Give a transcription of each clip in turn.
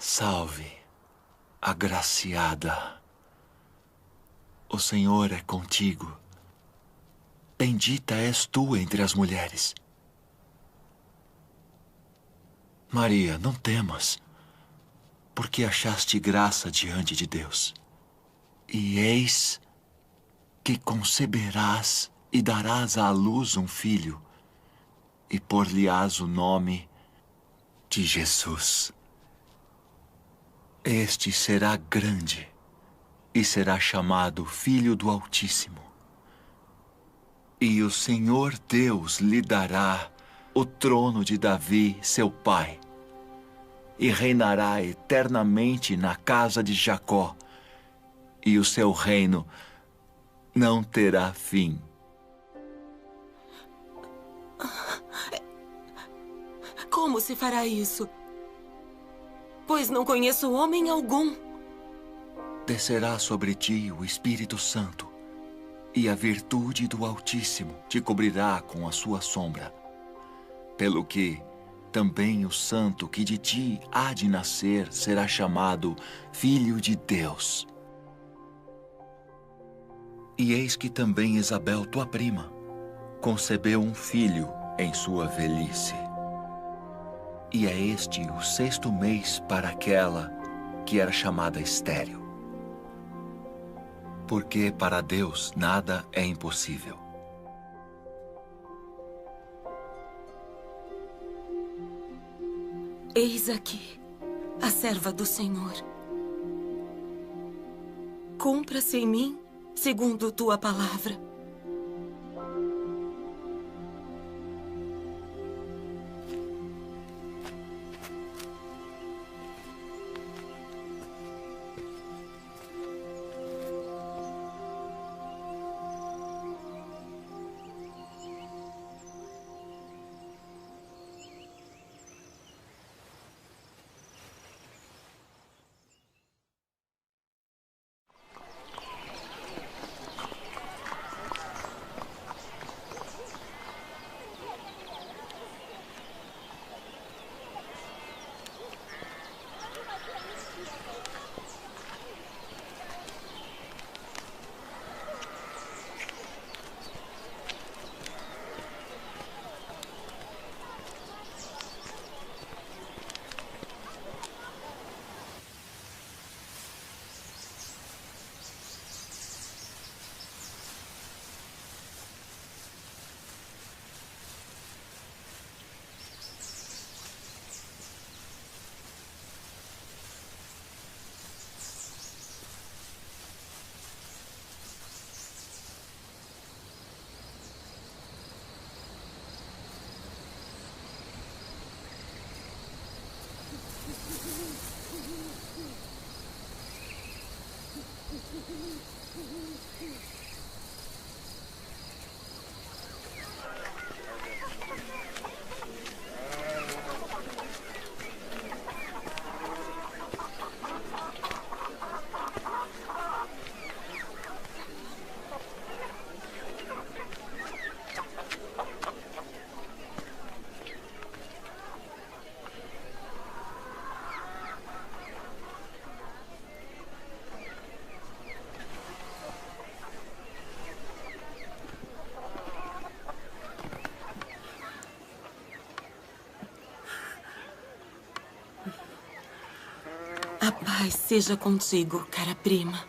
Salve, agraciada. O Senhor é contigo. Bendita és tu entre as mulheres. Maria, não temas, porque achaste graça diante de Deus. E eis que conceberás e darás à luz um filho, e por-lhe-ás o nome de Jesus. Este será grande e será chamado Filho do Altíssimo. E o Senhor Deus lhe dará o trono de Davi, seu pai, e reinará eternamente na casa de Jacó, e o seu reino não terá fim. Como se fará isso? Pois não conheço homem algum. Descerá sobre ti o Espírito Santo, e a virtude do Altíssimo te cobrirá com a sua sombra. Pelo que também o santo que de ti há de nascer será chamado Filho de Deus. E eis que também Isabel, tua prima, concebeu um filho em sua velhice. E é este o 6º mês para aquela que era chamada estéril. Porque para Deus nada é impossível. Eis aqui a serva do Senhor. Cumpra-se em mim segundo tua palavra. A paz seja contigo, cara prima.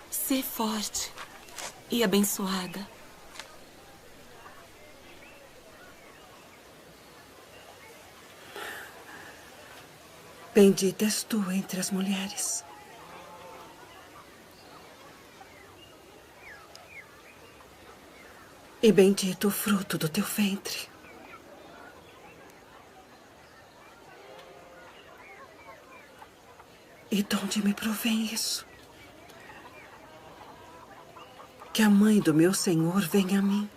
Sê forte e abençoada. Bendita és tu entre as mulheres. E bendito o fruto do teu ventre. E de onde me provém isso? Que a mãe do meu Senhor venha a mim.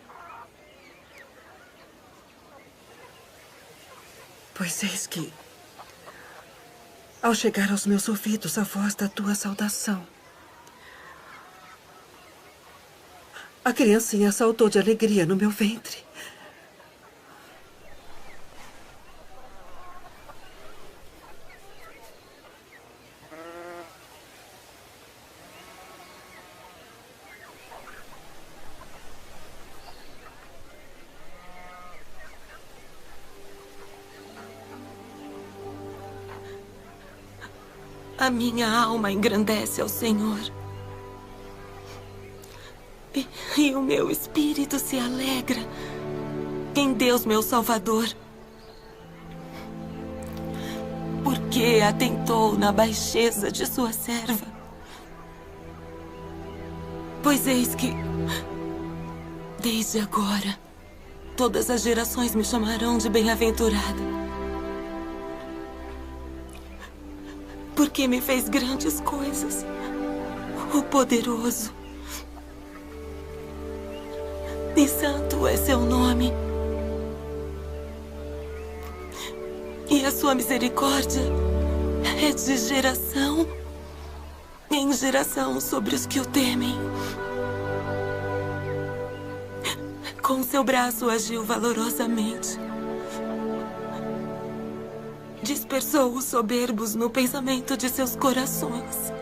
Pois eis que, ao chegar aos meus ouvidos a voz da tua saudação, a criancinha saltou de alegria no meu ventre. A minha alma engrandece ao Senhor. E o meu espírito se alegra em Deus, meu Salvador. Porque atentou na baixeza de sua serva. Pois eis que, desde agora, todas as gerações me chamarão de bem-aventurada. Porque me fez grandes coisas, o poderoso. E santo é seu nome. E a sua misericórdia é de geração em geração sobre os que o temem. Com seu braço agiu valorosamente. Dispersou os soberbos no pensamento de seus corações.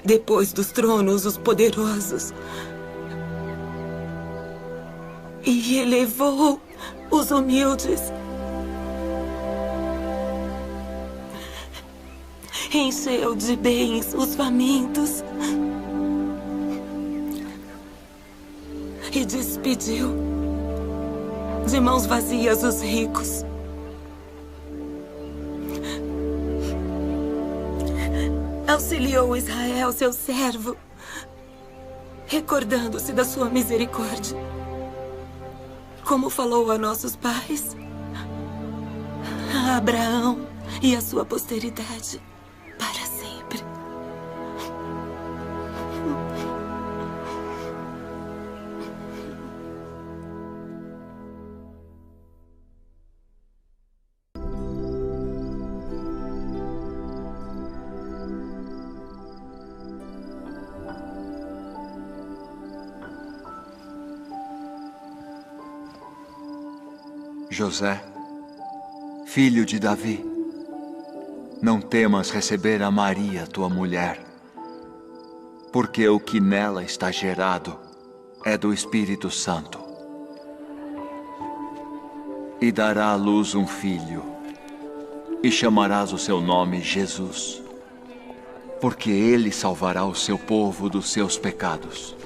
Depois dos tronos, os poderosos. E elevou os humildes. Encheu de bens os famintos. E despediu de mãos vazias os ricos. Auxiliou Israel, seu servo, recordando-se da sua misericórdia, como falou a nossos pais, a Abraão e a sua posteridade para sempre. José, filho de Davi, não temas receber a Maria, tua mulher, porque o que nela está gerado é do Espírito Santo. E dará à luz um filho, e chamarás o seu nome Jesus, porque ele salvará o seu povo dos seus pecados.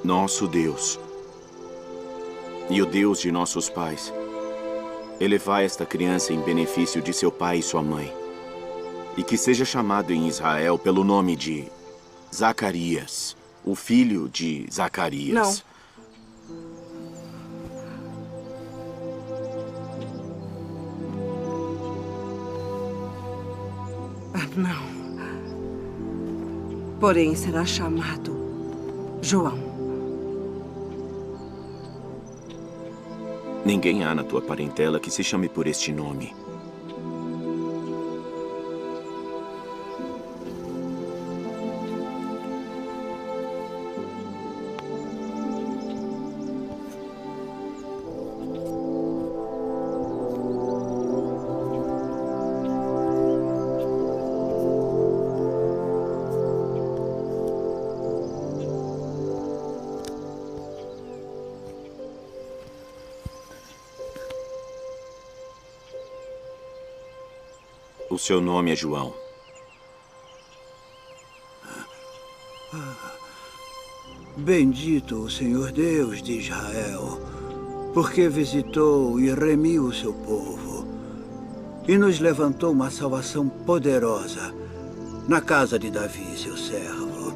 Nosso Deus e o Deus de nossos pais, elevai esta criança em benefício de seu pai e sua mãe, e que seja chamado em Israel pelo nome de Zacarias, o filho de Zacarias. Não. Não. Porém, será chamado João. Ninguém há na tua parentela que se chame por este nome. O seu nome é João. Bendito o Senhor Deus de Israel, porque visitou e remiu o seu povo e nos levantou uma salvação poderosa na casa de Davi, seu servo,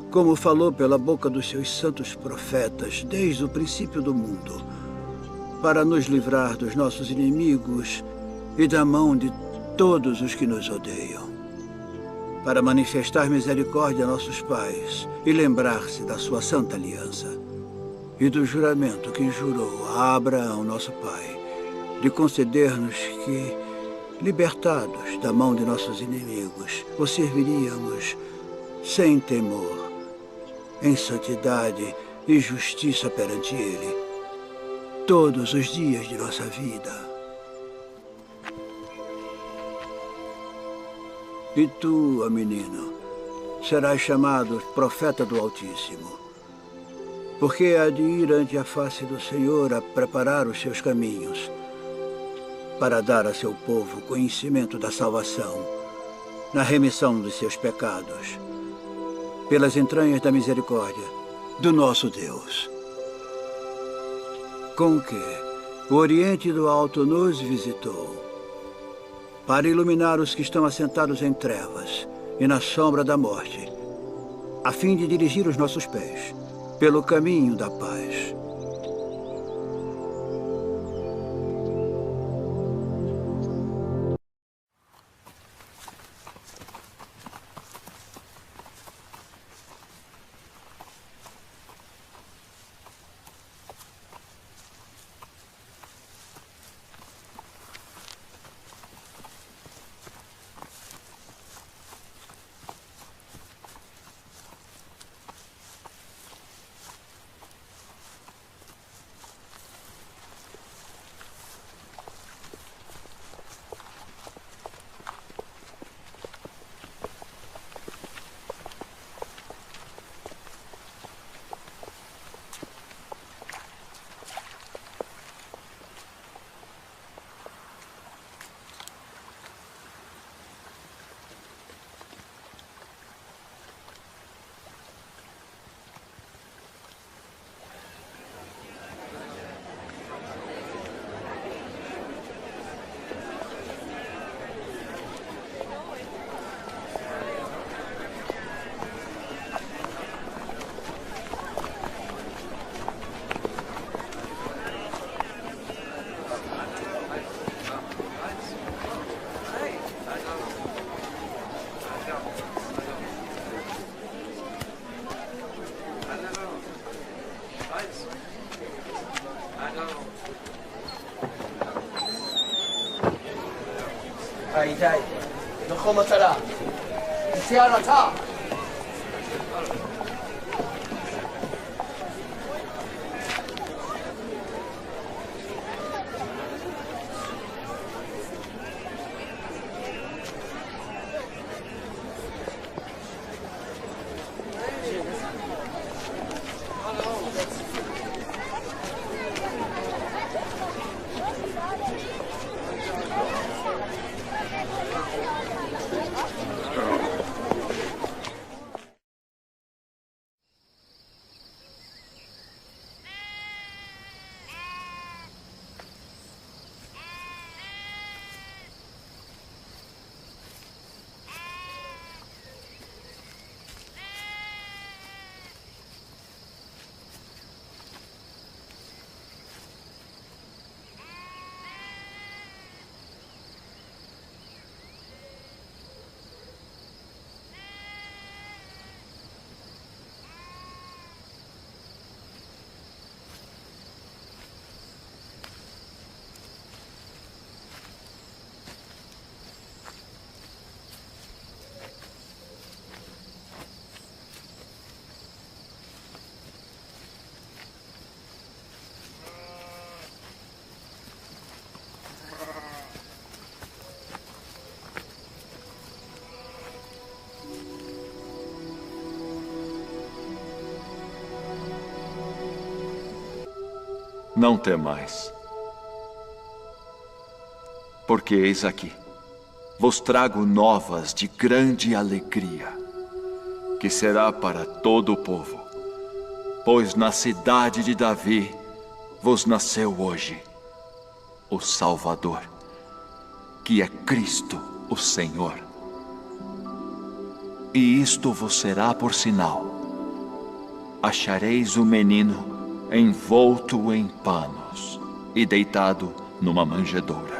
como falou pela boca dos seus santos profetas desde o princípio do mundo, para nos livrar dos nossos inimigos e da mão de todos os que nos odeiam, para manifestar misericórdia a nossos pais e lembrar-se da sua santa aliança e do juramento que jurou a Abraão, nosso pai, de conceder-nos que, libertados da mão de nossos inimigos, o serviríamos sem temor, em santidade e justiça perante Ele, todos os dias de nossa vida. E tu, ó menino, serás chamado profeta do Altíssimo, porque há de ir ante a face do Senhor a preparar os seus caminhos, para dar a seu povo conhecimento da salvação, na remissão dos seus pecados, pelas entranhas da misericórdia do nosso Deus. Com que o Oriente do Alto nos visitou, para iluminar os que estão assentados em trevas e na sombra da morte, a fim de dirigir os nossos pés pelo caminho da paz. היי, נכון מטרה. תצא על התא. Não temais, porque eis aqui, vos trago novas de grande alegria, que será para todo o povo. Pois na cidade de Davi vos nasceu hoje o Salvador, que é Cristo o Senhor. E isto vos será por sinal: achareis o menino envolto em panos e deitado numa manjedoura.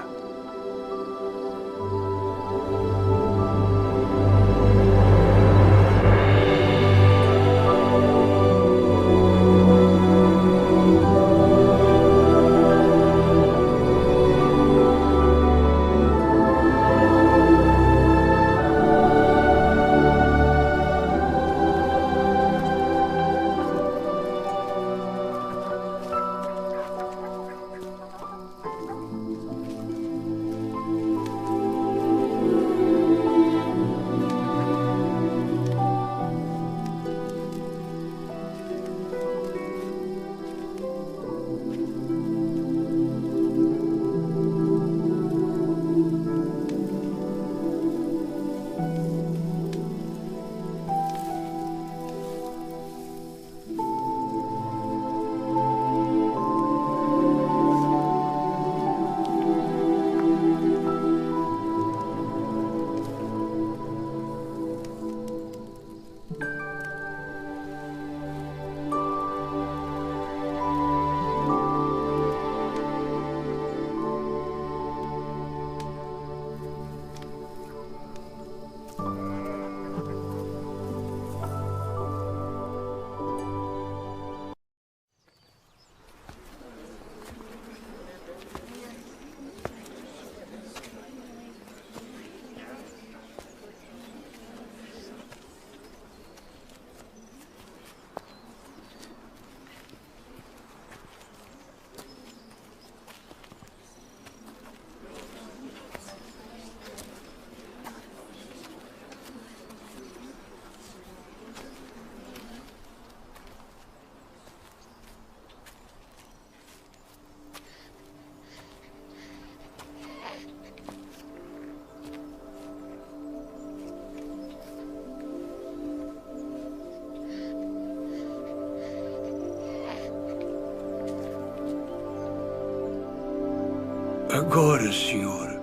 Agora, Senhor,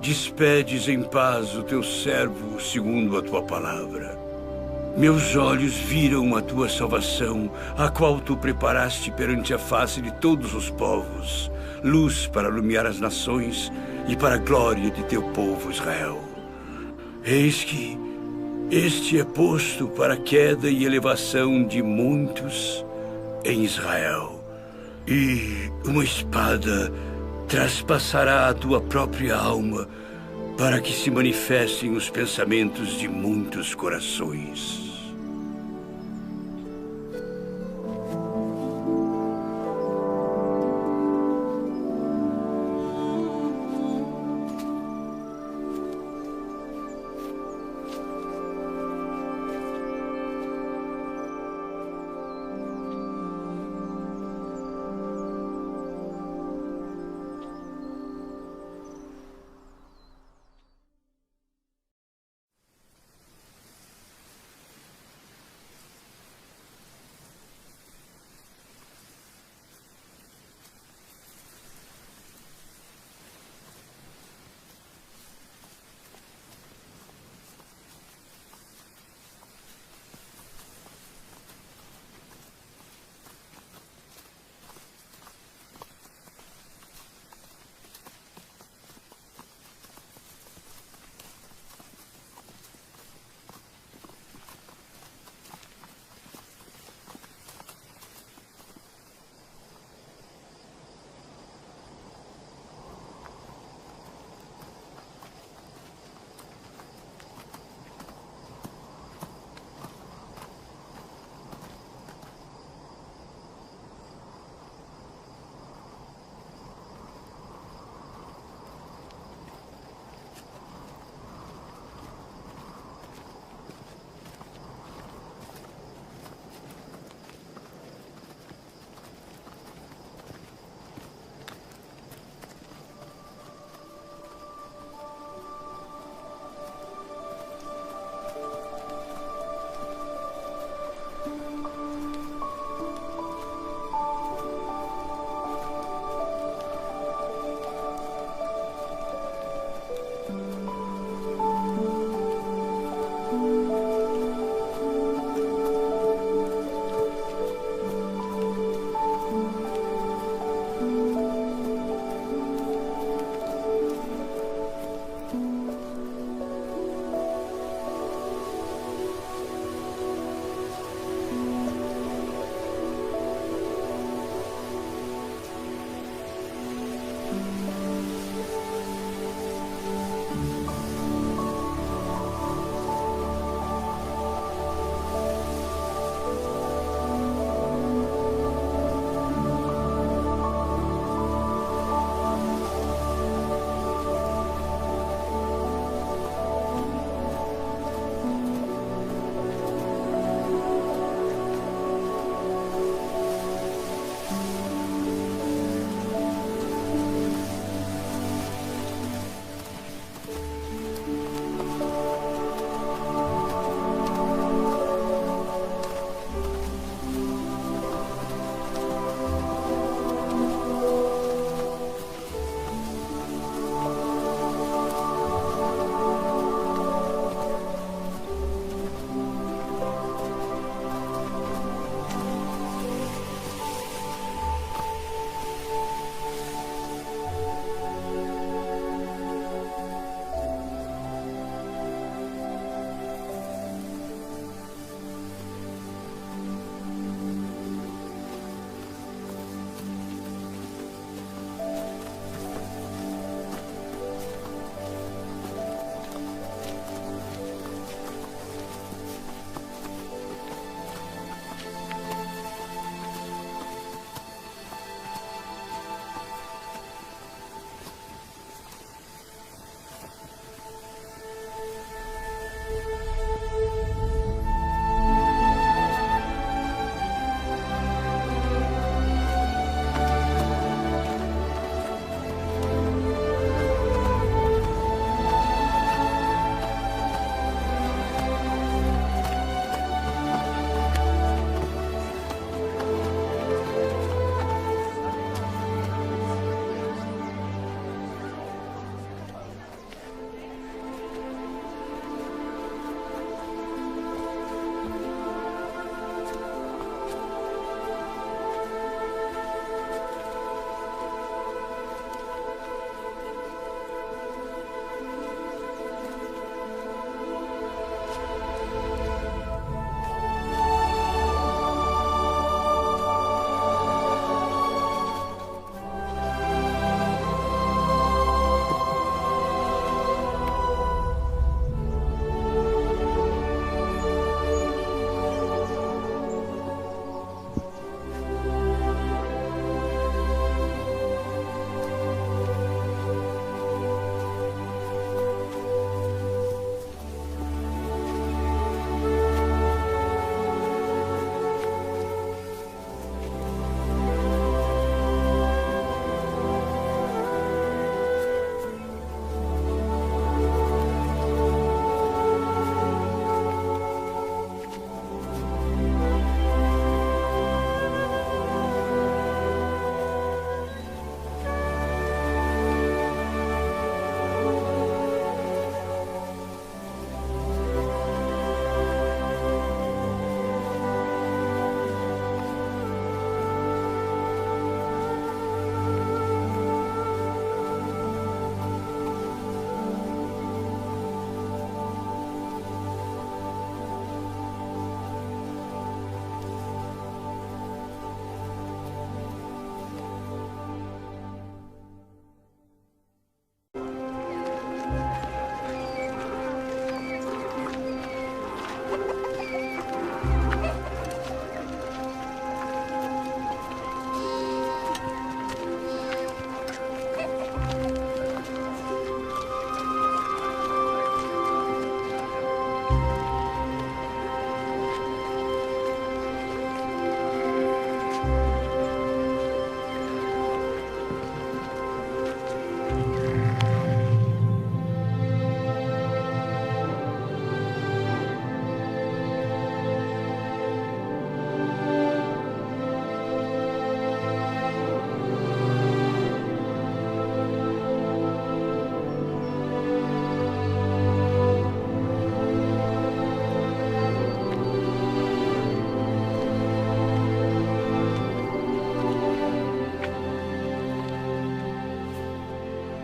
despedes em paz o teu servo segundo a tua palavra. Meus olhos viram a tua salvação, a qual tu preparaste perante a face de todos os povos, luz para iluminar as nações e para a glória de teu povo Israel. Eis que este é posto para a queda e elevação de muitos em Israel, e uma espada traspassará a tua própria alma para que se manifestem os pensamentos de muitos corações.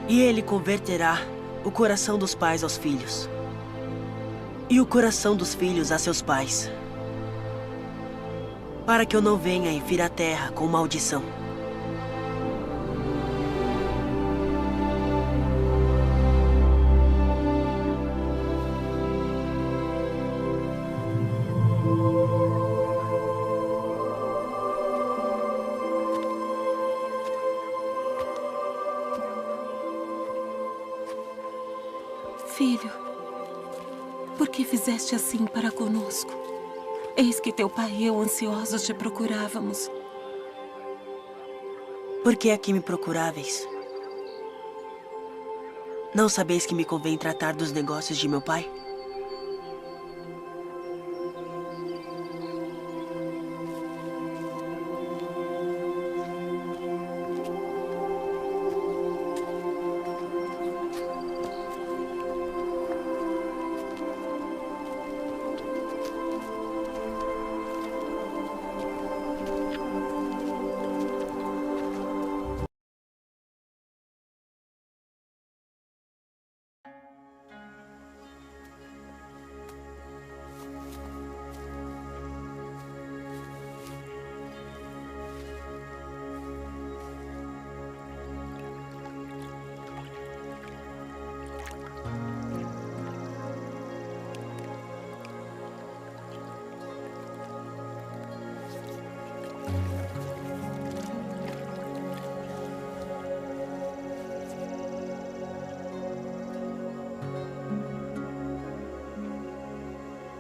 E ele converterá o coração dos pais aos filhos, e o coração dos filhos a seus pais, para que eu não venha e fira a terra com maldição. Filho, por que fizeste assim para conosco? Eis que teu pai e eu ansiosos te procurávamos. Por que aqui me procuráveis? Não sabeis que me convém tratar dos negócios de meu pai?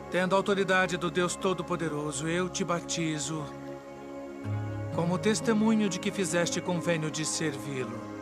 Tendo a autoridade do Deus Todo-Poderoso, eu te batizo como testemunho de que fizeste convênio de servi-lo.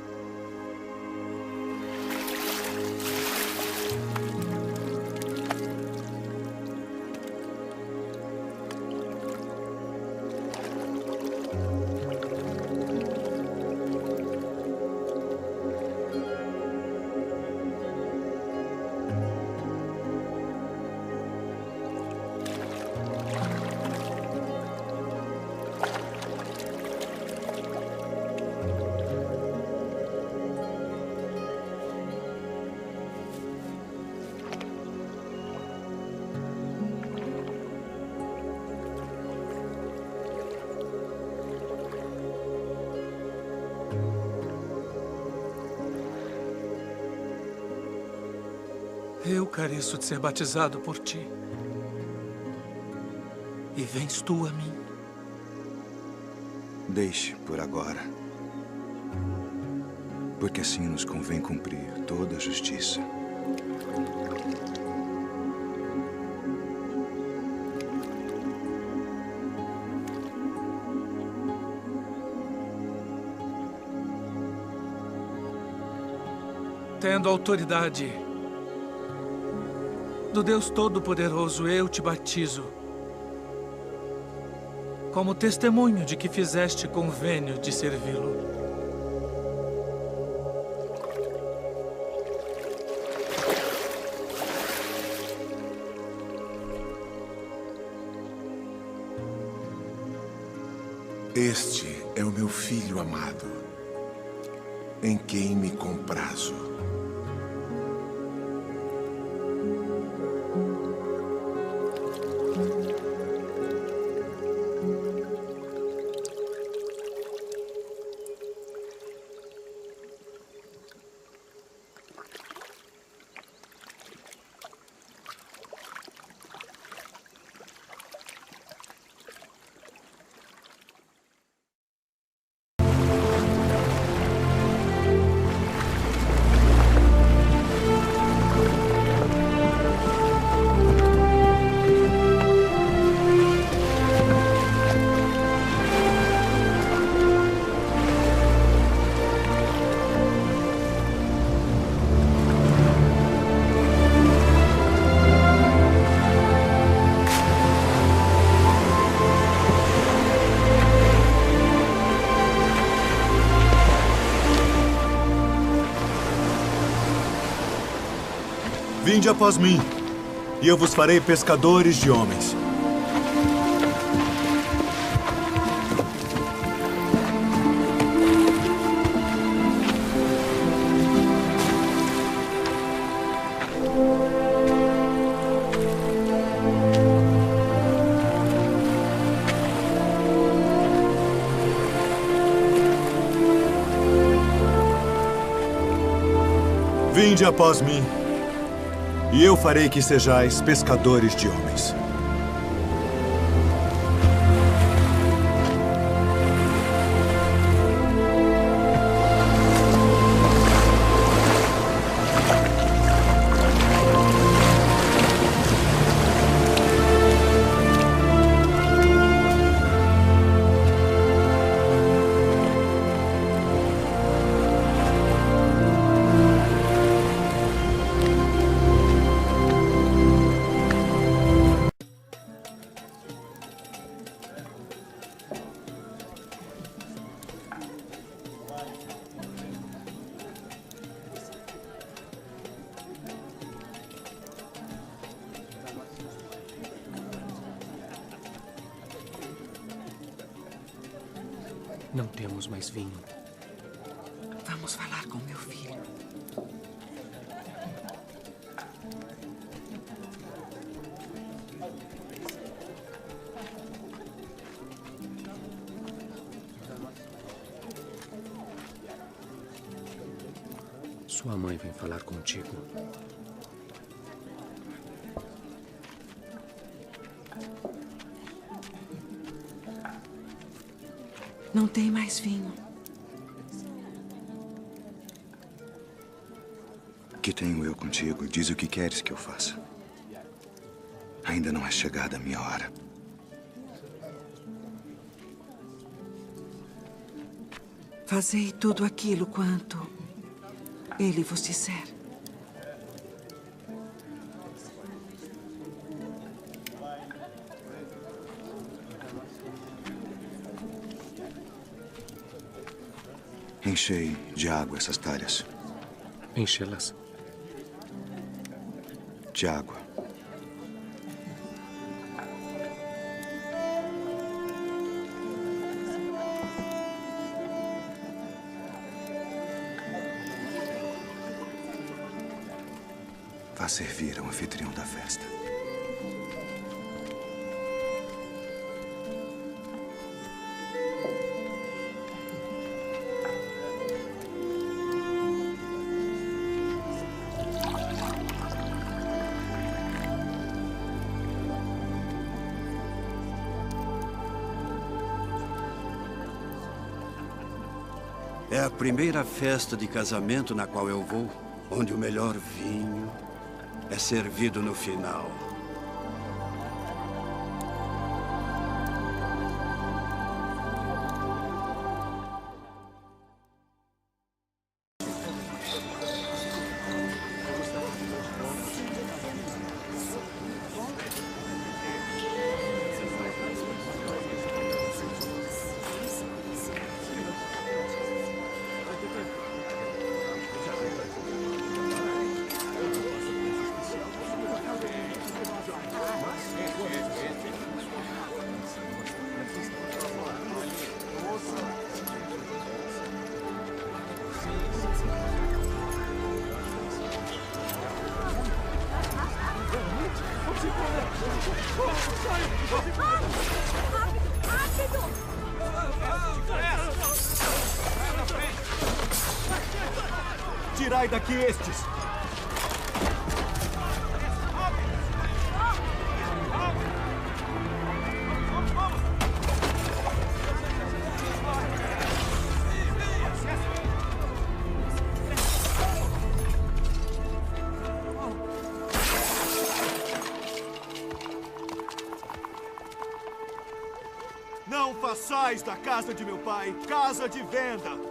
Eu careço de ser batizado por ti. E vens tu a mim. Deixe por agora. Porque assim nos convém cumprir toda a justiça. Tendo autoridade do Deus Todo-Poderoso, eu te batizo como testemunho de que fizeste convênio de servi-lo. Este é o meu filho amado, em quem me comprazo. Vinde após mim, e eu vos farei pescadores de homens. Vinde após mim, e eu farei que sejais pescadores de homens. Não temos mais vinho. Vamos falar com meu filho. Sua mãe vem falar contigo. Não tem mais vinho. Que tenho eu contigo? Diz o que queres que eu faça. Ainda não é chegada a minha hora. Fazei tudo aquilo quanto ele vos disser. Enchei de água essas talhas. Enchê-las. De água. Vá servir ao anfitrião da festa. É a primeira festa de casamento na qual eu vou, onde o melhor vinho é servido no final. Tirai daqui estes! Não façais da casa de meu pai casa de venda!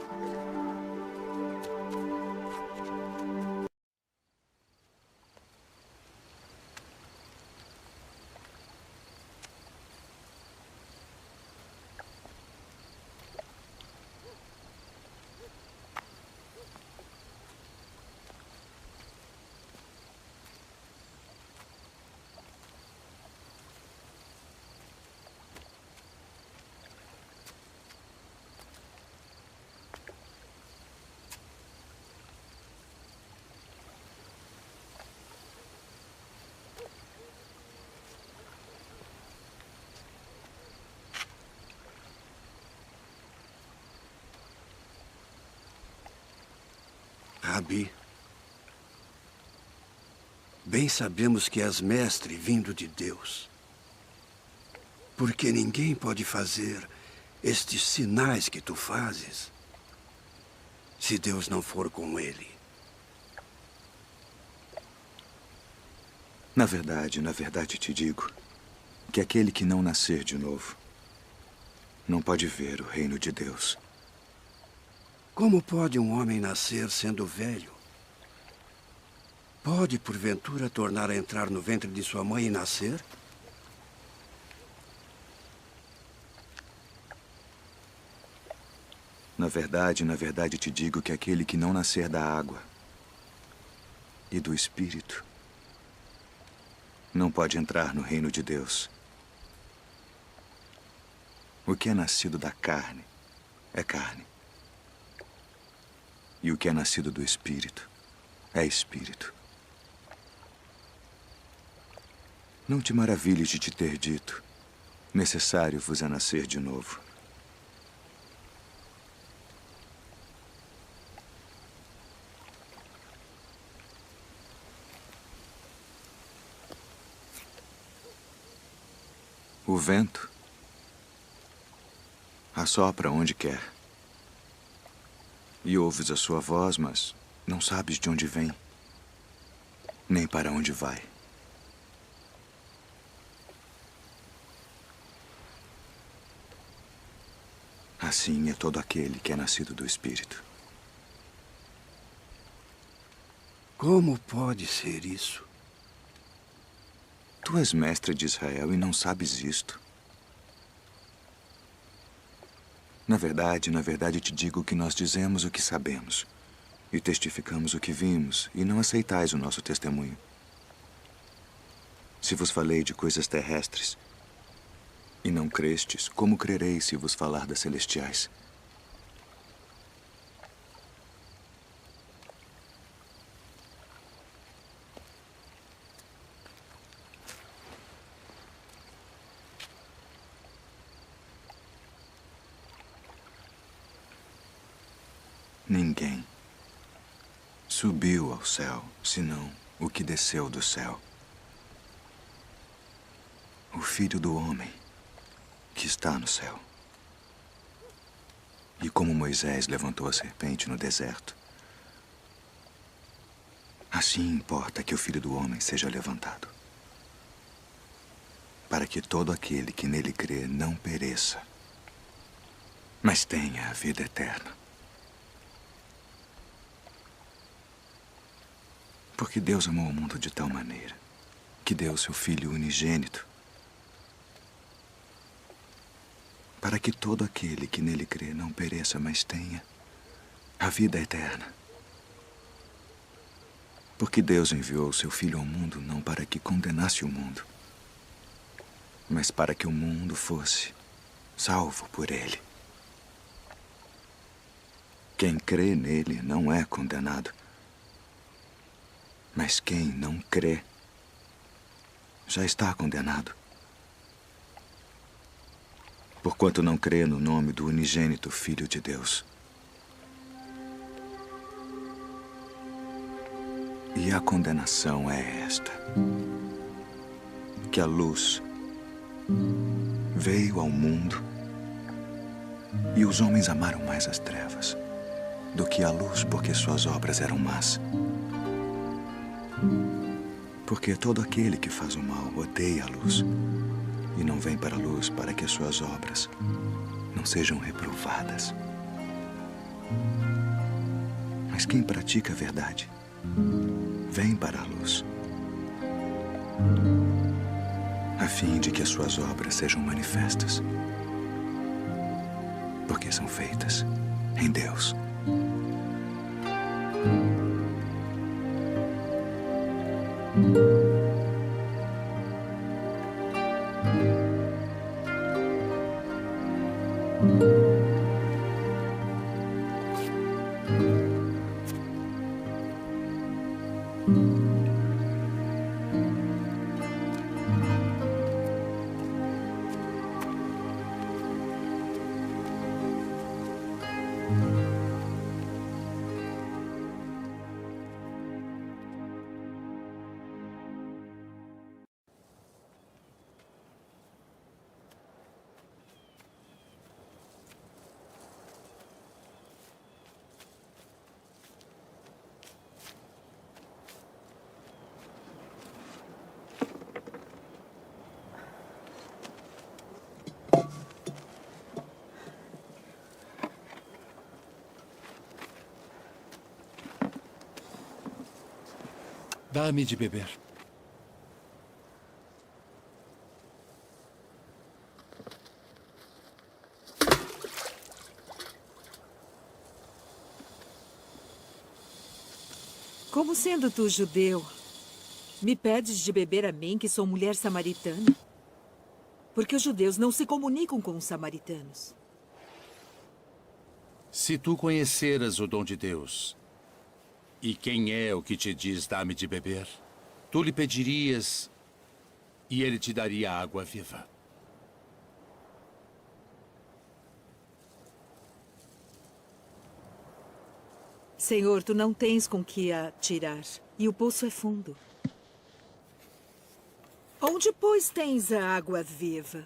Rabi, bem sabemos que és mestre vindo de Deus. Porque ninguém pode fazer estes sinais que tu fazes se Deus não for com ele. Na verdade te digo que aquele que não nascer de novo não pode ver o reino de Deus. Como pode um homem nascer sendo velho? Pode, porventura, tornar a entrar no ventre de sua mãe e nascer? Na verdade te digo que aquele que não nascer da água e do Espírito não pode entrar no reino de Deus. O que é nascido da carne é carne. E o que é nascido do Espírito é Espírito. Não te maravilhes de te ter dito: necessário vos é nascer de novo. O vento assopra onde quer. E ouves a sua voz, mas não sabes de onde vem, nem para onde vai. Assim é todo aquele que é nascido do Espírito. Como pode ser isso? Tu és mestre de Israel e não sabes isto. Na verdade te digo que nós dizemos o que sabemos e testificamos o que vimos, e não aceitais o nosso testemunho. Se vos falei de coisas terrestres e não crestes, como crereis se vos falar das celestiais? Ninguém subiu ao céu, senão o que desceu do céu. O Filho do Homem que está no céu. E como Moisés levantou a serpente no deserto, assim importa que o Filho do Homem seja levantado, para que todo aquele que nele crê não pereça, mas tenha a vida eterna. Porque Deus amou o mundo de tal maneira que deu seu Filho unigênito, para que todo aquele que nele crê não pereça, mas tenha a vida eterna. Porque Deus enviou seu Filho ao mundo não para que condenasse o mundo, mas para que o mundo fosse salvo por ele. Quem crê nele não é condenado, mas quem não crê já está condenado, porquanto não crê no nome do unigênito Filho de Deus. E a condenação é esta: que a luz veio ao mundo e os homens amaram mais as trevas do que a luz, porque suas obras eram más. Porque todo aquele que faz o mal odeia a luz e não vem para a luz, para que as suas obras não sejam reprovadas. Mas quem pratica a verdade vem para a luz, a fim de que as suas obras sejam manifestas, porque são feitas em Deus. Dá-me de beber. Como sendo tu judeu, me pedes de beber a mim, que sou mulher samaritana? Porque os judeus não se comunicam com os samaritanos. Se tu conheceras o dom de Deus, e quem é o que te diz dá-me de beber, tu lhe pedirias e ele te daria água viva. Senhor, tu não tens com que a tirar, e o poço é fundo. Onde, pois, tens a água viva?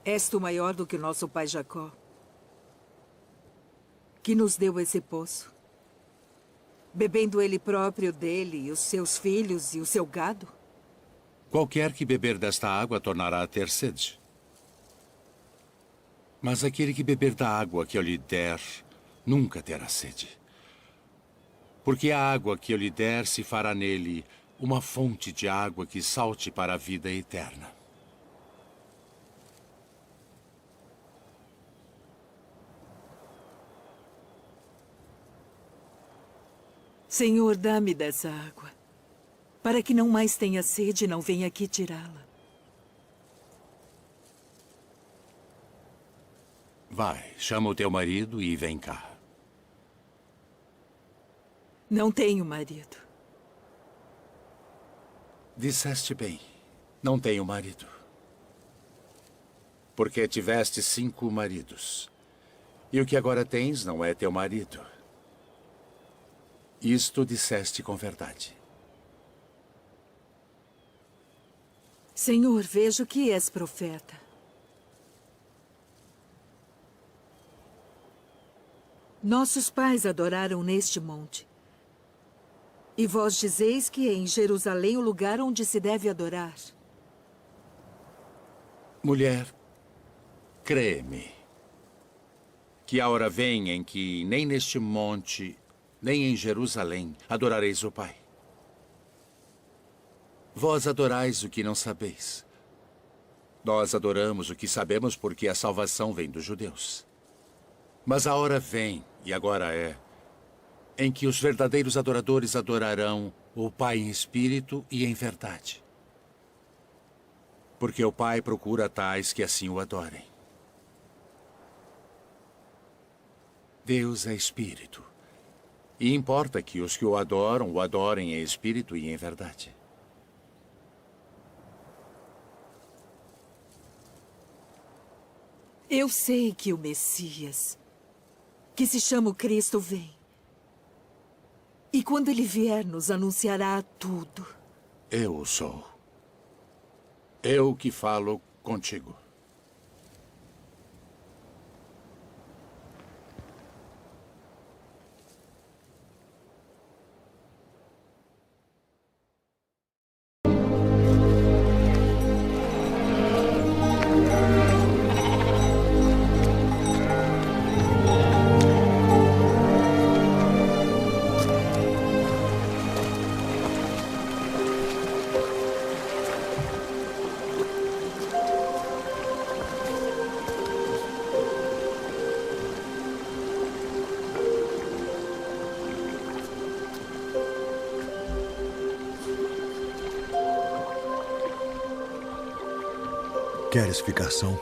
És tu maior do que o nosso pai Jacó, que nos deu esse poço, bebendo ele próprio dele, e os seus filhos e o seu gado? Qualquer que beber desta água tornará a ter sede. Mas aquele que beber da água que eu lhe der, nunca terá sede. Porque a água que eu lhe der se fará nele uma fonte de água que salte para a vida eterna. Senhor, dá-me dessa água, para que não mais tenha sede e não venha aqui tirá-la. Vai, chama o teu marido e vem cá. Não tenho marido. Disseste bem, não tenho marido. Porque tiveste 5 maridos. E o que agora tens não é teu marido. Isto disseste com verdade. Senhor, vejo que és profeta. Nossos pais adoraram neste monte. E vós dizeis que é em Jerusalém o lugar onde se deve adorar. Mulher, crê-me, que a hora vem em que nem neste monte, nem em Jerusalém adorareis o Pai. Vós adorais o que não sabeis. Nós adoramos o que sabemos porque a salvação vem dos judeus. Mas a hora vem, e agora é, em que os verdadeiros adoradores adorarão o Pai em espírito e em verdade. Porque o Pai procura tais que assim o adorem. Deus é espírito. E importa que os que o adorem em espírito e em verdade. Eu sei que o Messias, que se chama o Cristo, vem. E quando ele vier, nos anunciará tudo. Eu o sou. Eu que falo contigo. Queres ficar são?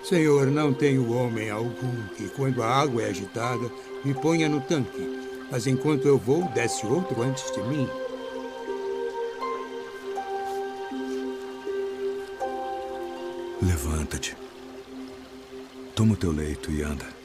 Senhor, não tenho homem algum que, quando a água é agitada, me ponha no tanque. Mas enquanto eu vou, desce outro antes de mim. Levanta-te. Toma o teu leito e anda.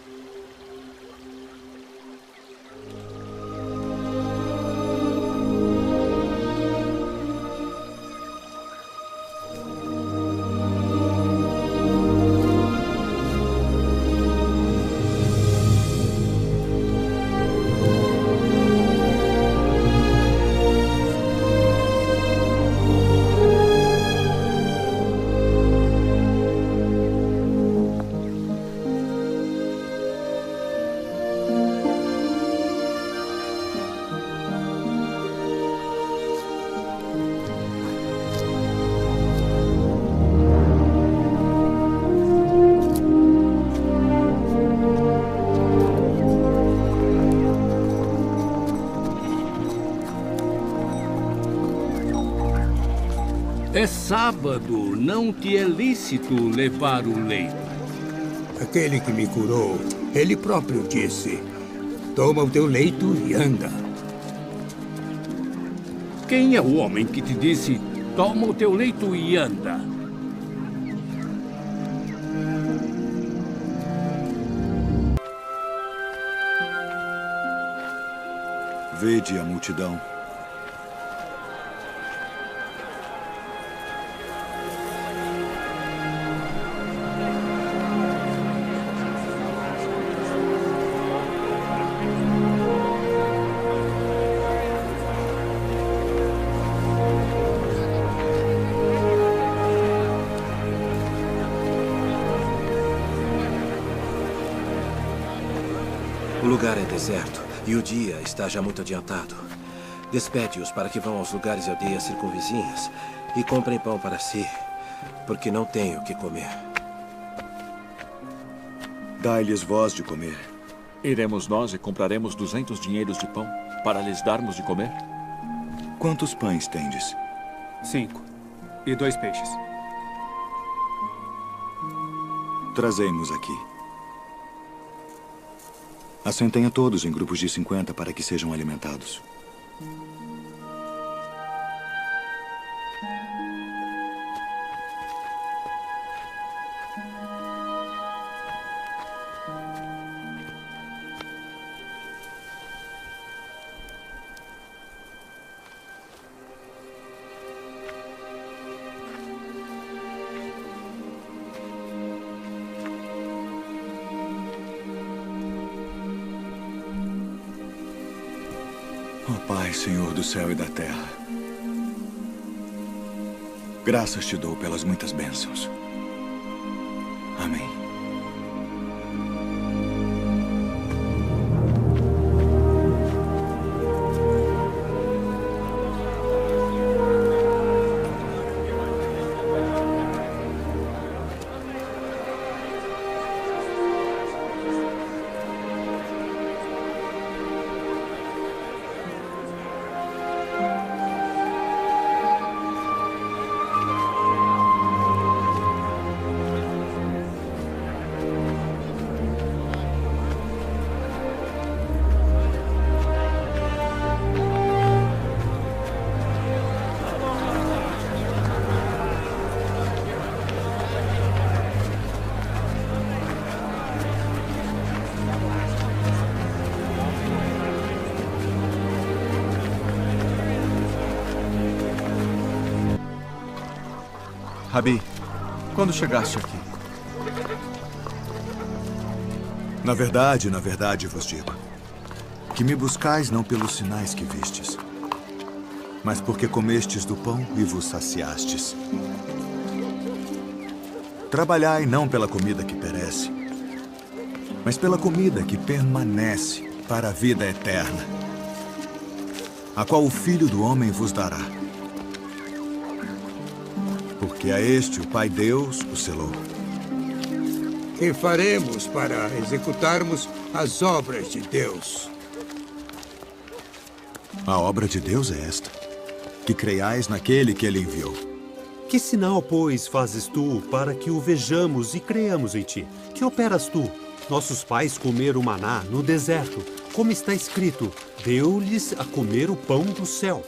sábado não te é lícito levar o leito. Aquele que me curou, ele próprio disse: toma o teu leito e anda. Quem é o homem que te disse: toma o teu leito e anda? Vede a multidão. O lugar é deserto e o dia está já muito adiantado. Despede-os para que vão aos lugares e aldeias circunvizinhas e comprem pão para si, porque não têm o que comer. Dai-lhes vós de comer. Iremos nós e compraremos 200 dinheiros de pão para lhes darmos de comer? Quantos pães tendes? 5. E 2 peixes. Trazei-mos aqui. Assentem a todos em grupos de 50 para que sejam alimentados. Ó Pai, Senhor do céu e da terra, graças te dou pelas muitas bênçãos. Amém. Rabi, quando chegaste aqui? Na verdade vos digo, que me buscais não pelos sinais que vistes, mas porque comestes do pão e vos saciastes. Trabalhai não pela comida que perece, mas pela comida que permanece para a vida eterna, a qual o Filho do Homem vos dará. Porque a este o Pai Deus o selou. Que faremos para executarmos as obras de Deus? A obra de Deus é esta, que creiais naquele que ele enviou. Que sinal, pois, fazes tu para que o vejamos e creiamos em ti? Que operas tu? Nossos pais comeram maná no deserto, como está escrito, deu-lhes a comer o pão do céu.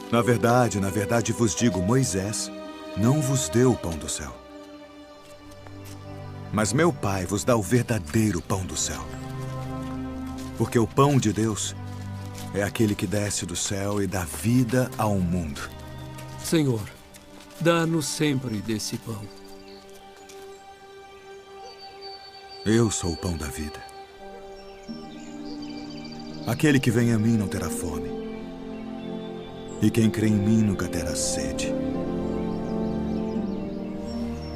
Na verdade vos digo, Moisés não vos deu o pão do céu. Mas meu Pai vos dá o verdadeiro pão do céu. Porque o pão de Deus é aquele que desce do céu e dá vida ao mundo. Senhor, dá-nos sempre desse pão. Eu sou o pão da vida. Aquele que vem a mim não terá fome. E quem crê em mim nunca terá sede.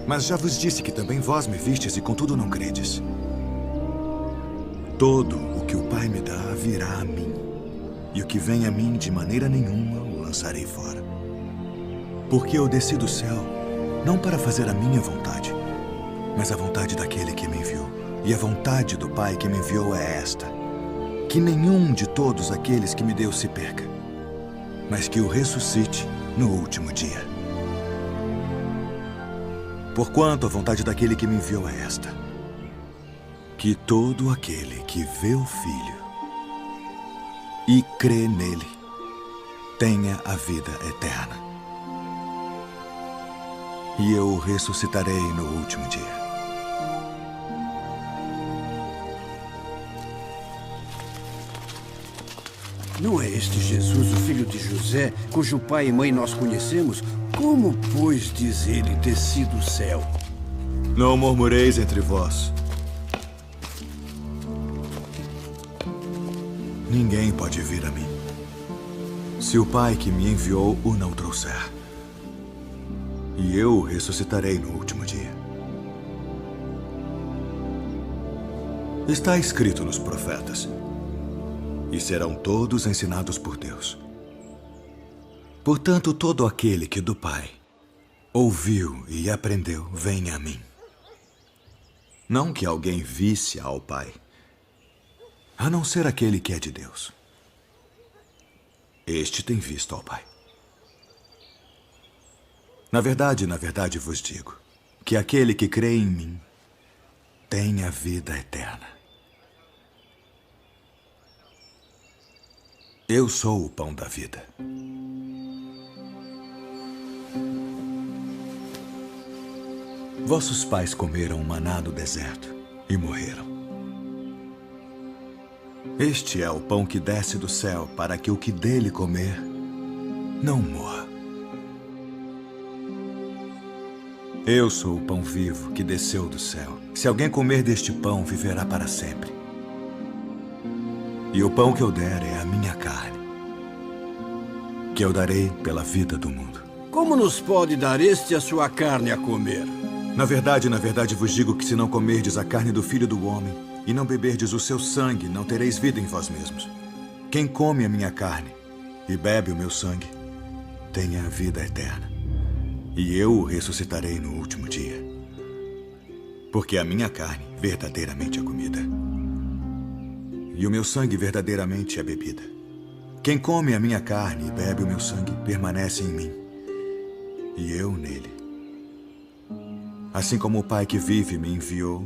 Mas já vos disse que também vós me vistes e contudo não credes. Todo o que o Pai me dá virá a mim. E o que vem a mim de maneira nenhuma o lançarei fora. Porque eu desci do céu não para fazer a minha vontade, mas a vontade daquele que me enviou. E a vontade do Pai que me enviou é esta: que nenhum de todos aqueles que me deu se perca, mas que o ressuscite no último dia. Porquanto a vontade daquele que me enviou é esta: que todo aquele que vê o Filho e crê nele tenha a vida eterna. E eu o ressuscitarei no último dia. Não é este Jesus, o filho de José, cujo pai e mãe nós conhecemos? Como, pois, diz ele, desci do céu? Não murmureis entre vós. Ninguém pode vir a mim, se o Pai que me enviou o não trouxer. E eu o ressuscitarei no último dia. Está escrito nos profetas: e serão todos ensinados por Deus. Portanto, todo aquele que do Pai ouviu e aprendeu, vem a mim. Não que alguém visse ao Pai, a não ser aquele que é de Deus. Este tem visto ao Pai. Na verdade vos digo que aquele que crê em mim tem a vida eterna. Eu sou o pão da vida. Vossos pais comeram maná no deserto e morreram. Este é o pão que desce do céu, para que o que dele comer não morra. Eu sou o pão vivo que desceu do céu. Se alguém comer deste pão, viverá para sempre. E o pão que eu der é a minha carne, que eu darei pela vida do mundo. Como nos pode dar este a sua carne a comer? Na verdade vos digo que se não comerdes a carne do Filho do Homem e não beberdes o seu sangue, não tereis vida em vós mesmos. Quem come a minha carne e bebe o meu sangue, tem a vida eterna. E eu o ressuscitarei no último dia. Porque a minha carne verdadeiramente é comida, e o meu sangue verdadeiramente é bebida. Quem come a minha carne e bebe o meu sangue permanece em mim, e eu nele. Assim como o Pai que vive me enviou,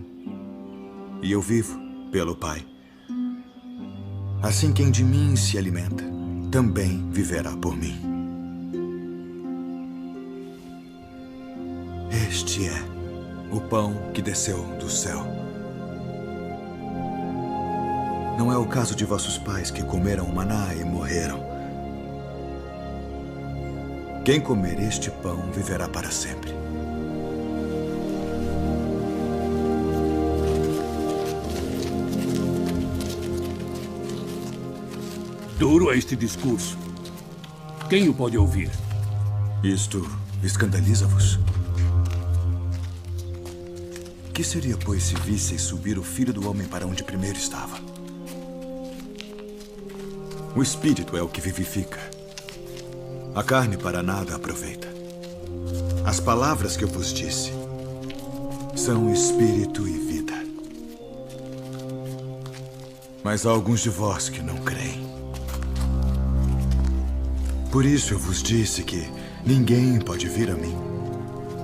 e eu vivo pelo Pai. Assim quem de mim se alimenta, também viverá por mim. Este é o pão que desceu do céu. Não é o caso de vossos pais que comeram maná e morreram. Quem comer este pão viverá para sempre. Duro é este discurso. Quem o pode ouvir? Isto escandaliza-vos? Que seria, pois, se visseis subir o Filho do Homem para onde primeiro estava? O Espírito é o que vivifica. A carne para nada aproveita. As palavras que eu vos disse são Espírito e vida. Mas há alguns de vós que não creem. Por isso eu vos disse que ninguém pode vir a mim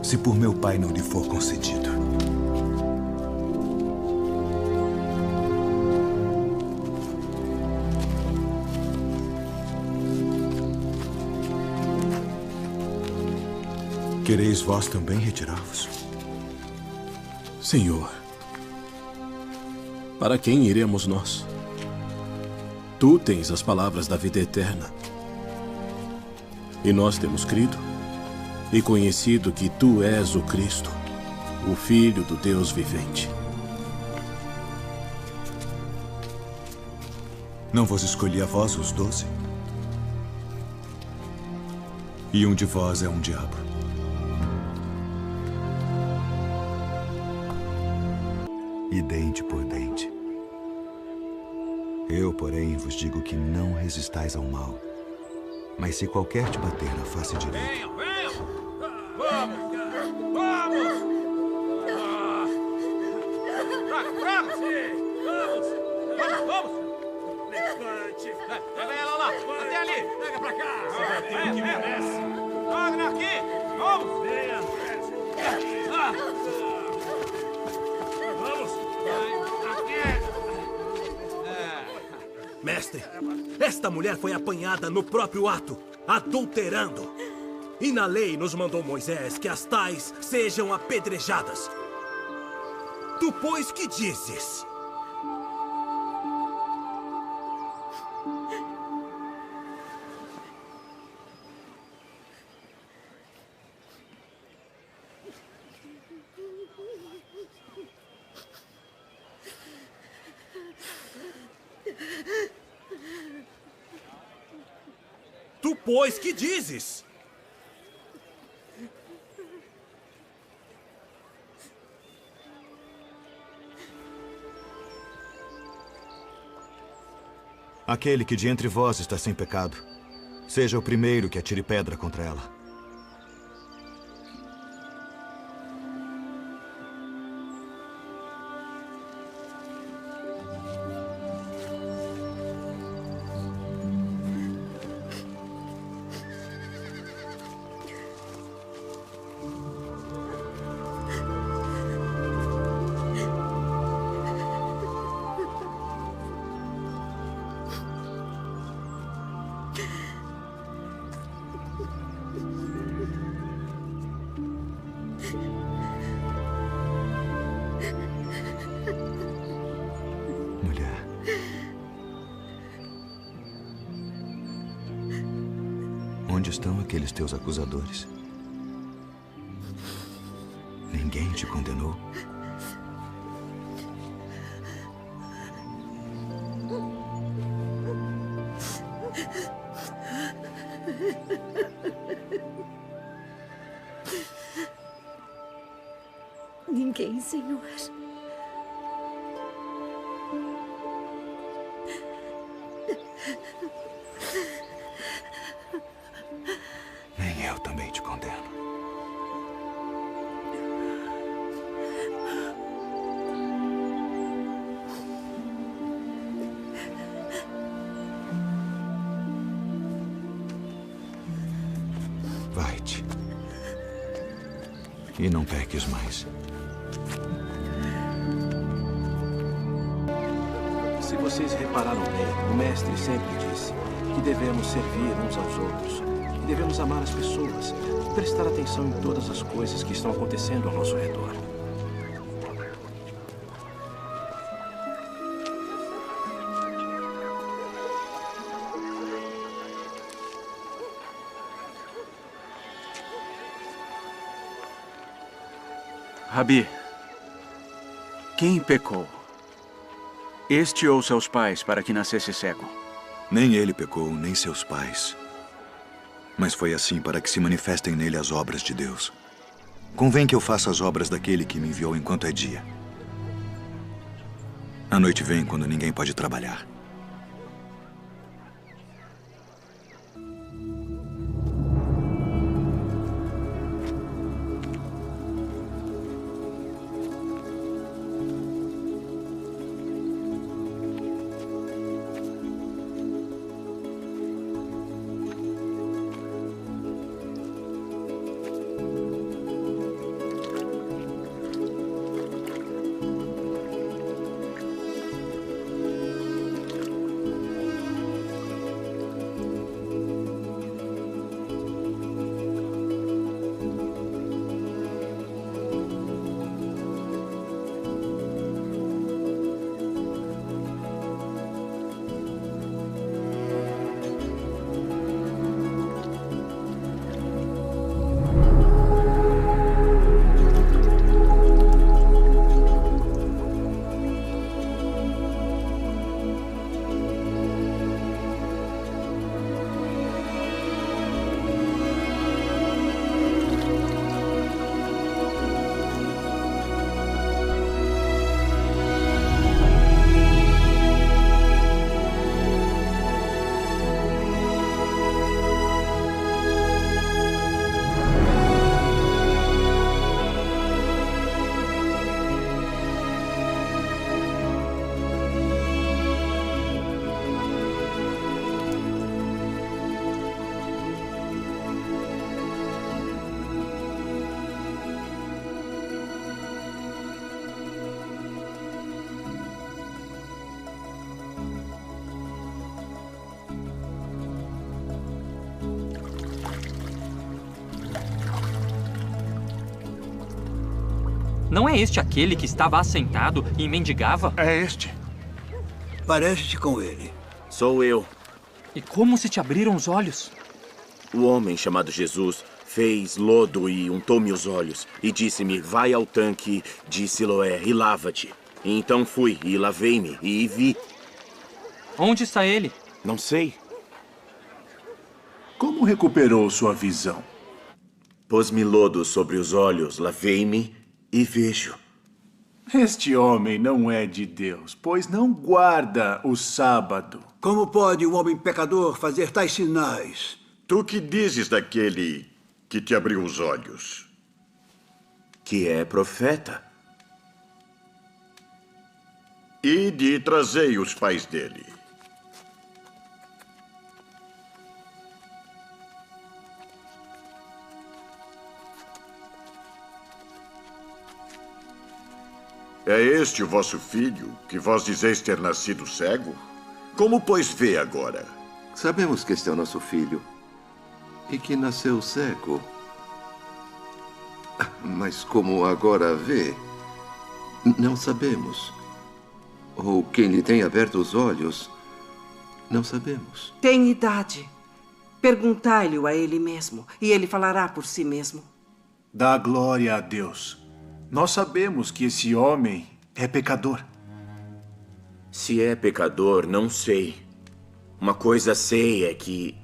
se por meu Pai não lhe for concedido. Quereis vós também retirar-vos? Senhor, para quem iremos nós? Tu tens as palavras da vida eterna. E nós temos crido e conhecido que tu és o Cristo, o Filho do Deus vivente. Não vos escolhi a vós os 12? E um de vós é um diabo. E dente por dente. Eu, porém, vos digo que não resistais ao mal. Mas se qualquer te bater na face direita... Venham! Vamos! Vamos! Vamos! Levante! Pega ela lá! Até ali! Pega pra cá! Vem! Joga aqui! Vamos! Venha! Vamos! Mestre, esta mulher foi apanhada no próprio ato, adulterando. E na lei nos mandou Moisés que as tais sejam apedrejadas. Tu, pois, que dizes? Tu, pois, que dizes? Aquele que de entre vós está sem pecado, seja o primeiro que atire pedra contra ela. Onde estão aqueles teus acusadores? Ninguém te condenou? Ninguém, Senhor. Nem eu também te condeno. Vai-te. E não peques mais. Se vocês repararam bem, o mestre sempre disse que devemos servir uns aos outros, que devemos amar as pessoas e prestar atenção em todas as coisas que estão acontecendo ao nosso redor. Rabi, quem pecou? Este ou seus pais para que nascesse cego? Nem ele pecou, nem seus pais. Mas foi assim para que se manifestem nele as obras de Deus. Convém que eu faça as obras daquele que me enviou enquanto é dia. A noite vem quando ninguém pode trabalhar. Não é este aquele que estava assentado e mendigava? É este. Parece-te com ele. Sou eu. E como se te abriram os olhos? O homem chamado Jesus fez lodo e untou-me os olhos e disse-me, vai ao tanque de Siloé e lava-te. E então fui e lavei-me e vi. Onde está ele? Não sei. Como recuperou sua visão? Pôs-me lodo sobre os olhos, lavei-me e vejo. Este homem não é de Deus, pois não guarda o sábado. Como pode um homem pecador fazer tais sinais? Tu que dizes daquele que te abriu os olhos? Que é profeta. Ide e trazei os pais dele. É este o vosso filho, que vós dizeis ter nascido cego? Como, pois, vê agora? Sabemos que este é o nosso filho e que nasceu cego. Mas como agora vê, não sabemos. Ou quem lhe tem aberto os olhos, não sabemos. Tem idade. Perguntai-lhe a ele mesmo, e ele falará por si mesmo. Dá glória a Deus. Nós sabemos que esse homem é pecador. Se é pecador, não sei. Uma coisa sei é que,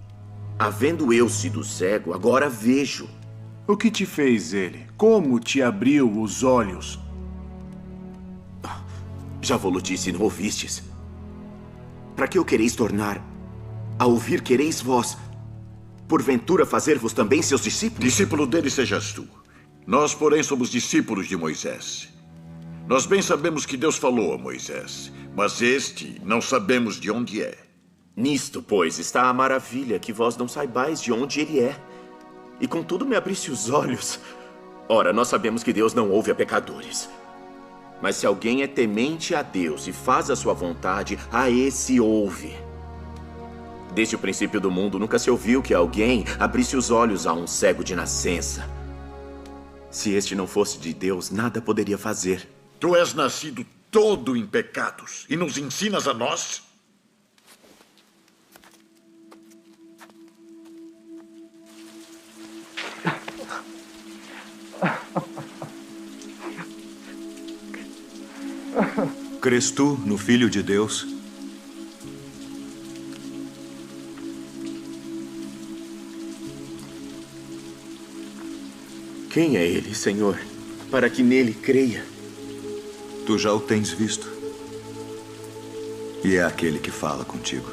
havendo eu sido cego, agora vejo. O que te fez ele? Como te abriu os olhos? Já vos disse e não ouvistes. Para que o quereis tornar? A ouvir quereis vós, porventura fazer-vos também seus discípulos? Discípulo dele sejas tu. Nós, porém, somos discípulos de Moisés. Nós bem sabemos que Deus falou a Moisés, mas este não sabemos de onde é. Nisto, pois, está a maravilha, que vós não saibais de onde ele é. E contudo me abriste os olhos. Ora, nós sabemos que Deus não ouve a pecadores. Mas se alguém é temente a Deus e faz a sua vontade, a esse ouve. Desde o princípio do mundo, nunca se ouviu que alguém abrisse os olhos a um cego de nascença. Se este não fosse de Deus, nada poderia fazer. Tu és nascido todo em pecados e nos ensinas a nós? Crês tu no Filho de Deus? Quem é ele, Senhor, para que nele creia? Tu já o tens visto. E é aquele que fala contigo.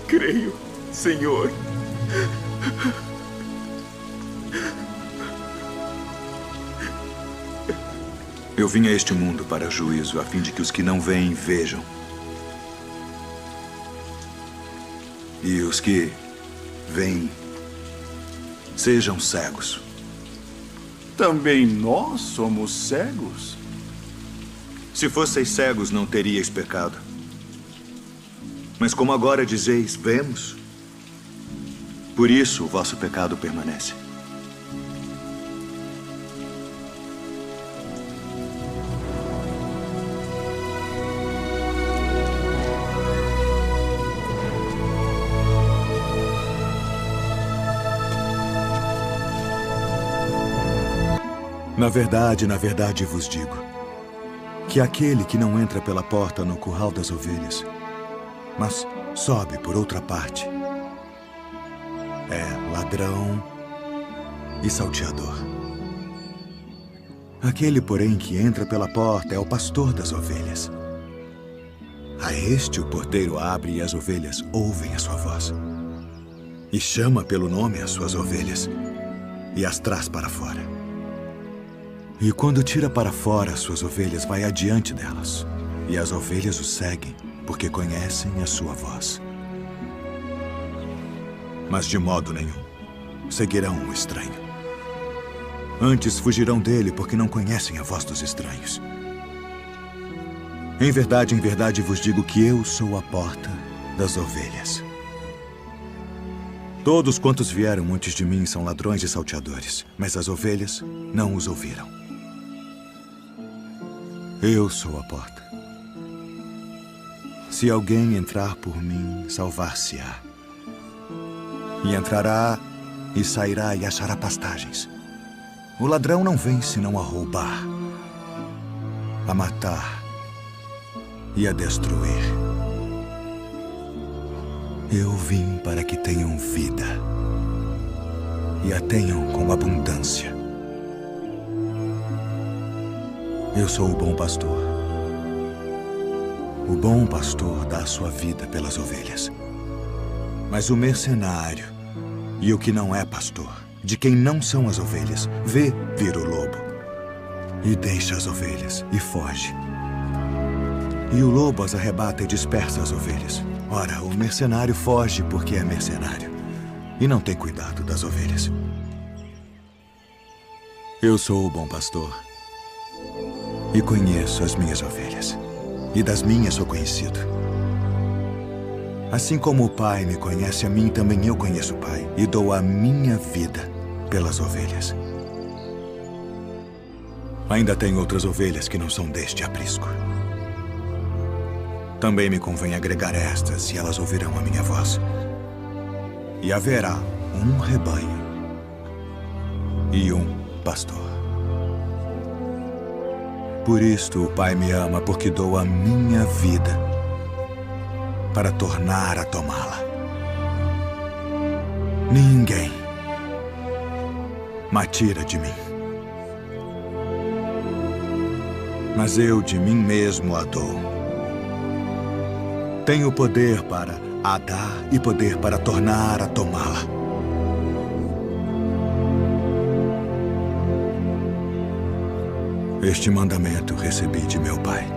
Creio, Senhor. Eu vim a este mundo para juízo, a fim de que os que não veem vejam. E os que veem sejam cegos. Também nós somos cegos? Se fosseis cegos, não teríeis pecado. Mas como agora dizeis, vemos, por isso o vosso pecado permanece. Na verdade vos digo, que aquele que não entra pela porta no curral das ovelhas, mas sobe por outra parte, é ladrão e salteador. Aquele, porém, que entra pela porta é o pastor das ovelhas. A este o porteiro abre e as ovelhas ouvem a sua voz. E chama pelo nome as suas ovelhas e as traz para fora. E quando tira para fora as suas ovelhas, vai adiante delas. E as ovelhas o seguem, porque conhecem a sua voz. Mas de modo nenhum seguirão o estranho. Antes fugirão dele, porque não conhecem a voz dos estranhos. Em verdade vos digo que eu sou a porta das ovelhas. Todos quantos vieram antes de mim são ladrões e salteadores, mas as ovelhas não os ouviram. Eu sou a porta. Se alguém entrar por mim, salvar-se-á. E entrará e sairá e achará pastagens. O ladrão não vem senão a roubar, a matar e a destruir. Eu vim para que tenham vida e a tenham com abundância. Eu sou o bom pastor. O bom pastor dá a sua vida pelas ovelhas. Mas o mercenário e o que não é pastor, de quem não são as ovelhas, vê vir o lobo e deixa as ovelhas e foge. E o lobo as arrebata e dispersa as ovelhas. Ora, o mercenário foge porque é mercenário e não tem cuidado das ovelhas. Eu sou o bom pastor e conheço as minhas ovelhas, e das minhas sou conhecido. Assim como o Pai me conhece a mim, também eu conheço o Pai, e dou a minha vida pelas ovelhas. Ainda tenho outras ovelhas que não são deste aprisco. Também me convém agregar estas, e elas ouvirão a minha voz. E haverá um rebanho e um pastor. Por isto o Pai me ama, porque dou a minha vida para tornar a tomá-la. Ninguém me tira de mim, mas eu de mim mesmo a dou. Tenho poder para a dar e poder para tornar a tomá-la. Este mandamento recebi de meu Pai.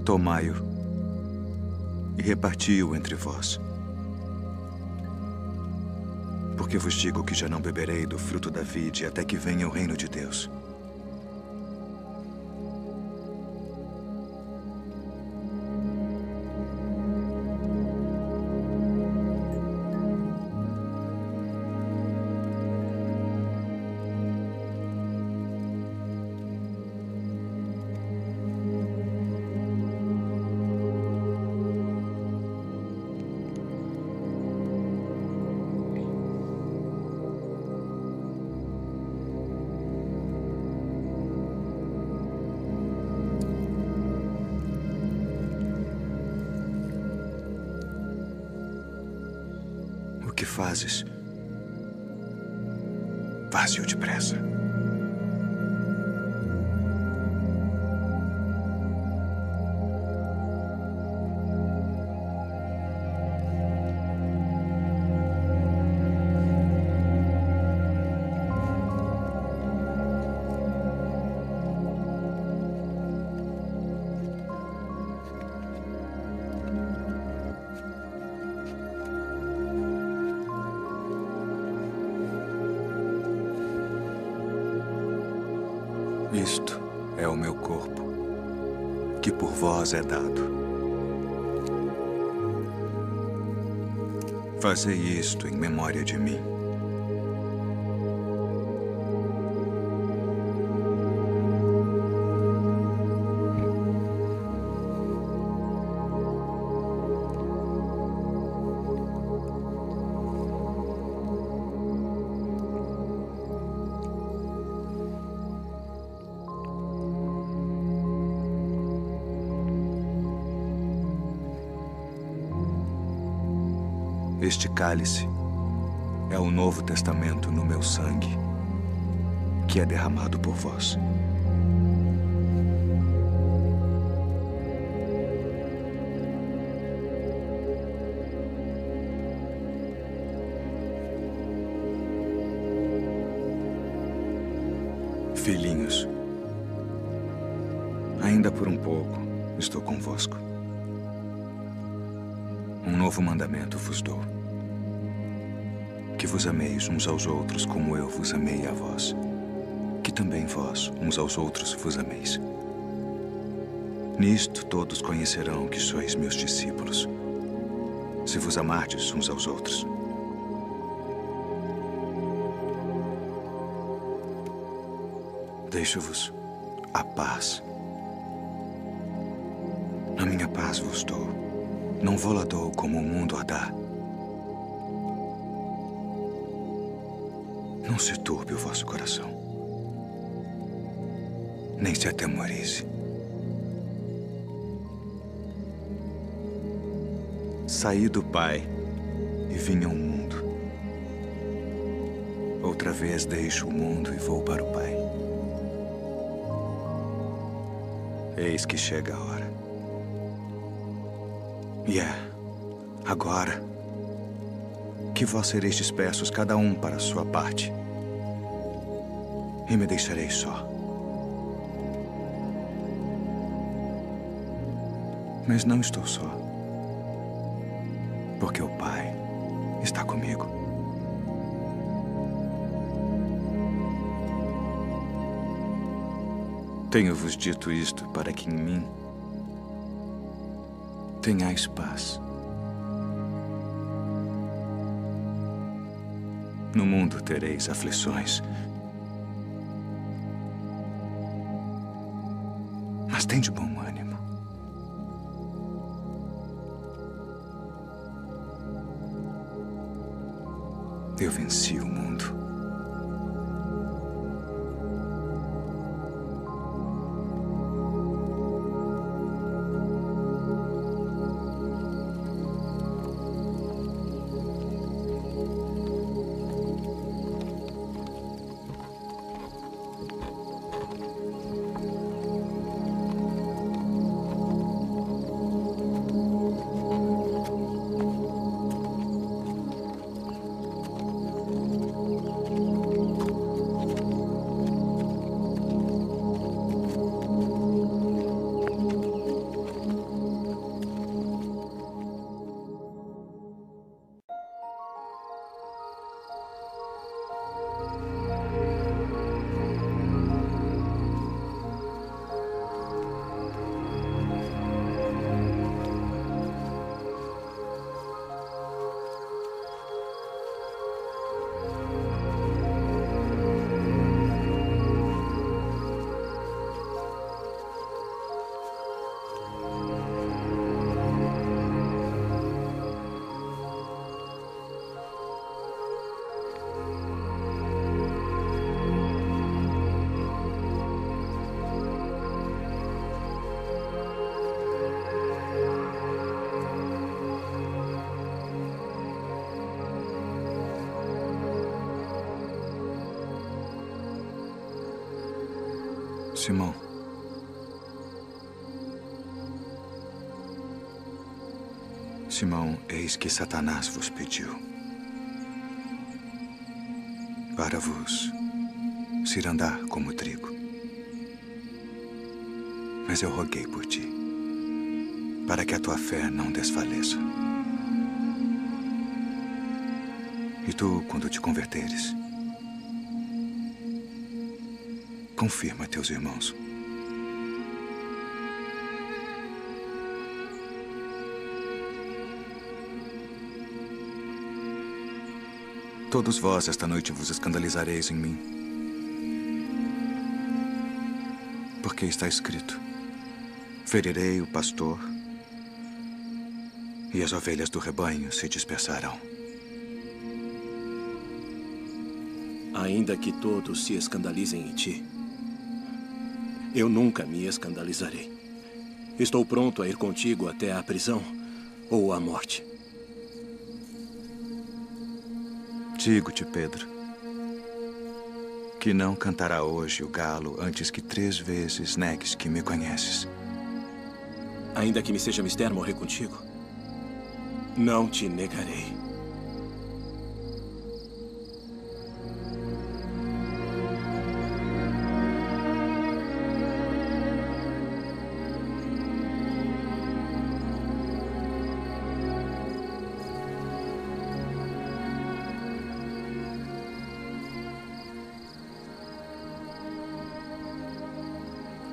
Tomai-o e reparti-o entre vós. Porque vos digo que já não beberei do fruto da vide até que venha o reino de Deus. O que fazes? Faze-o depressa. Isto é o meu corpo, que por vós é dado. Fazei isto em memória de mim. Este cálice é o Novo Testamento no meu sangue, que é derramado por vós. Filhinhos, ainda por um pouco estou convosco. Um novo mandamento vos dou: que vos ameis uns aos outros como eu vos amei a vós, que também vós uns aos outros vos ameis. Nisto todos conhecerão que sois meus discípulos, se vos amardes uns aos outros. Deixo-vos a paz. A minha paz vos dou. Não vou-la dou como o mundo a dá. Não se turbe o vosso coração, nem se atemorize. Saí do Pai e vim ao mundo. Outra vez deixo o mundo e vou para o Pai. Eis que chega a hora. E agora, que vós sereis dispersos, cada um para a sua parte, e me deixareis só. Mas não estou só, porque o Pai está comigo. Tenho-vos dito isto para que em mim tenhais paz. No mundo tereis aflições, mas tende bom ânimo. Eu venci o mundo. Simão, Simão, eis que Satanás vos pediu para vos cirandar como trigo. Mas eu roguei por ti, para que a tua fé não desfaleça. E tu, quando te converteres, confirma teus irmãos. Todos vós esta noite vos escandalizareis em mim. Porque está escrito: ferirei o pastor e as ovelhas do rebanho se dispersarão. Ainda que todos se escandalizem em ti, eu nunca me escandalizarei. Estou pronto a ir contigo até a prisão ou a morte. Digo-te, Pedro, que não cantará hoje o galo antes que 3 vezes negues que me conheces. Ainda que me seja mister morrer contigo, não te negarei.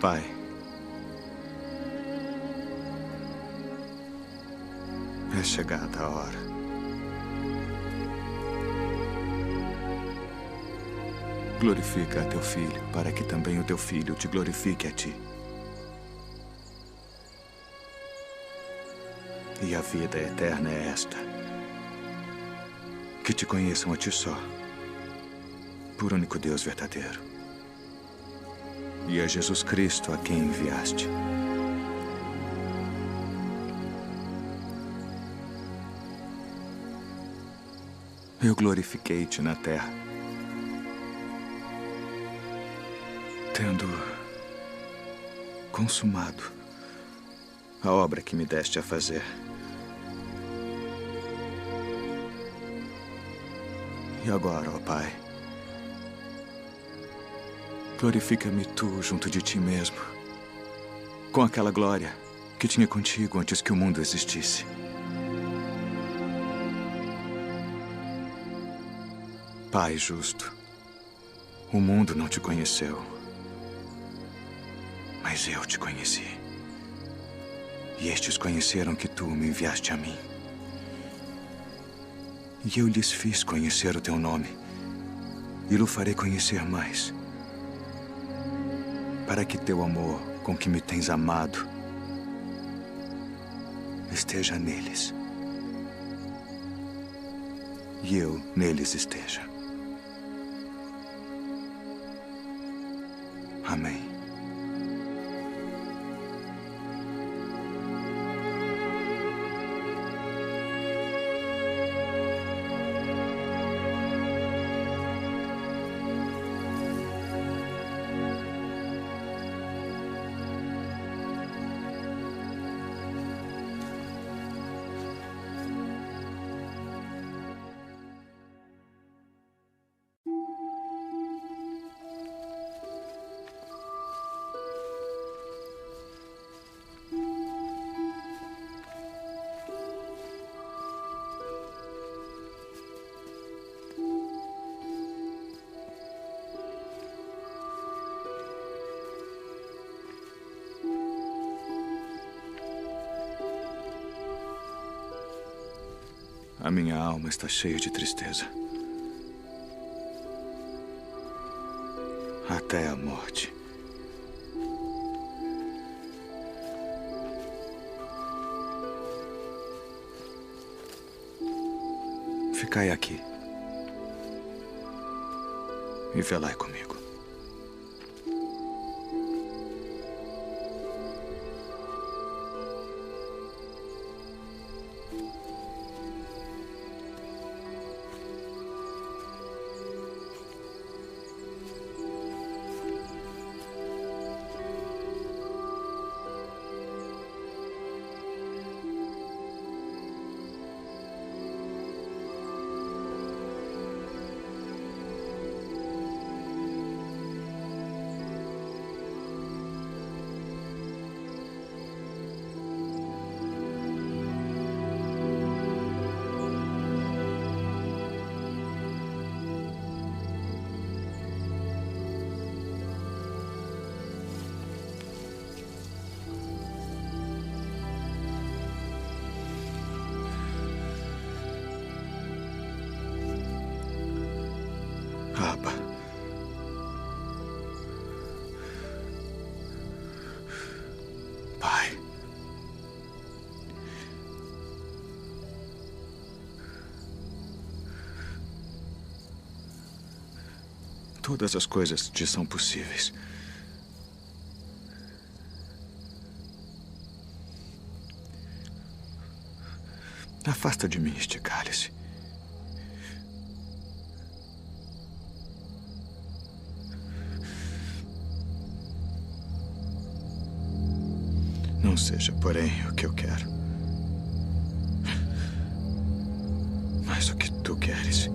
Pai, é chegada a hora. Glorifica a teu filho, para que também o teu filho te glorifique a ti. E a vida eterna é esta: que te conheçam a ti só, por único Deus verdadeiro, e a Jesus Cristo a quem enviaste. Eu glorifiquei-te na terra, tendo consumado a obra que me deste a fazer. E agora, ó Pai, glorifica-me tu junto de ti mesmo, com aquela glória que tinha contigo antes que o mundo existisse. Pai justo, o mundo não te conheceu, mas eu te conheci. E estes conheceram que tu me enviaste a mim. E eu lhes fiz conhecer o teu nome, e o farei conhecer mais, para que teu amor com que me tens amado esteja neles, e eu neles esteja. Amém. A minha alma está cheia de tristeza, até a morte. Ficai aqui e velai comigo. todas as coisas te são possíveis. Afasta de mim este cálice. Não seja, porém, o que eu quero, mas o que tu queres.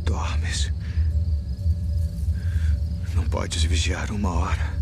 Dormes. Não podes vigiar 1 hora.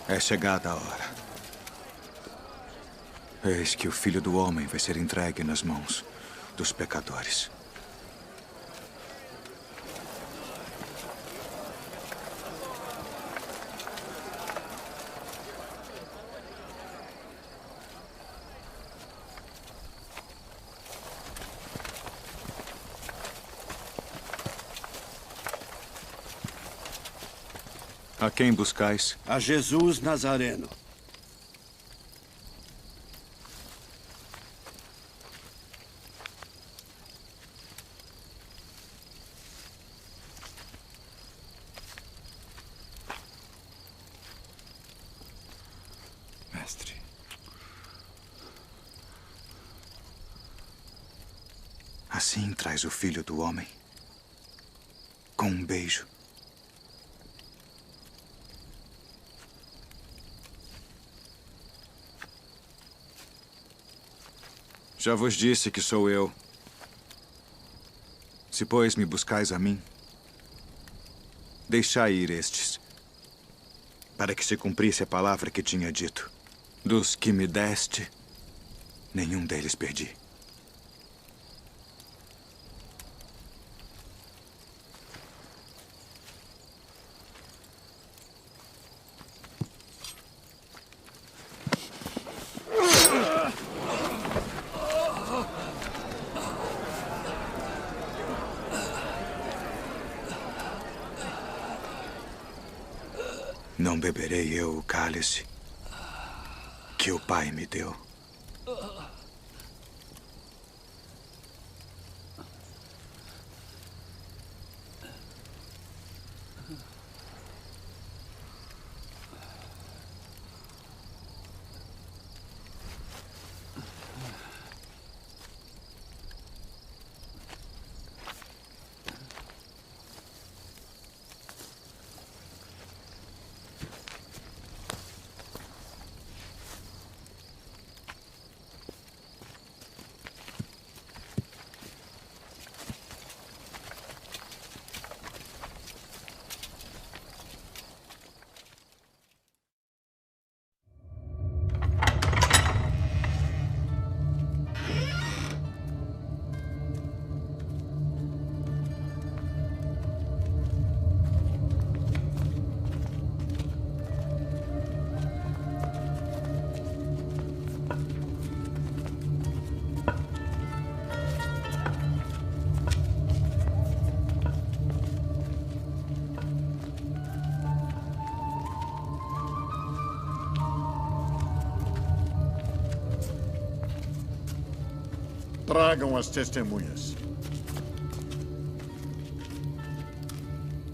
É chegada a hora. Eis que o Filho do Homem vai ser entregue nas mãos dos pecadores. A quem buscais? A Jesus Nazareno. Mestre. Assim traz o Filho do Homem. Com um beijo. Já vos disse que sou eu. Se, pois, me buscais a mim, deixai ir estes, para que se cumprisse a palavra que tinha dito. Dos que me deste, nenhum deles perdi. Não beberei eu o cálice que o Pai me deu. Tragam as testemunhas.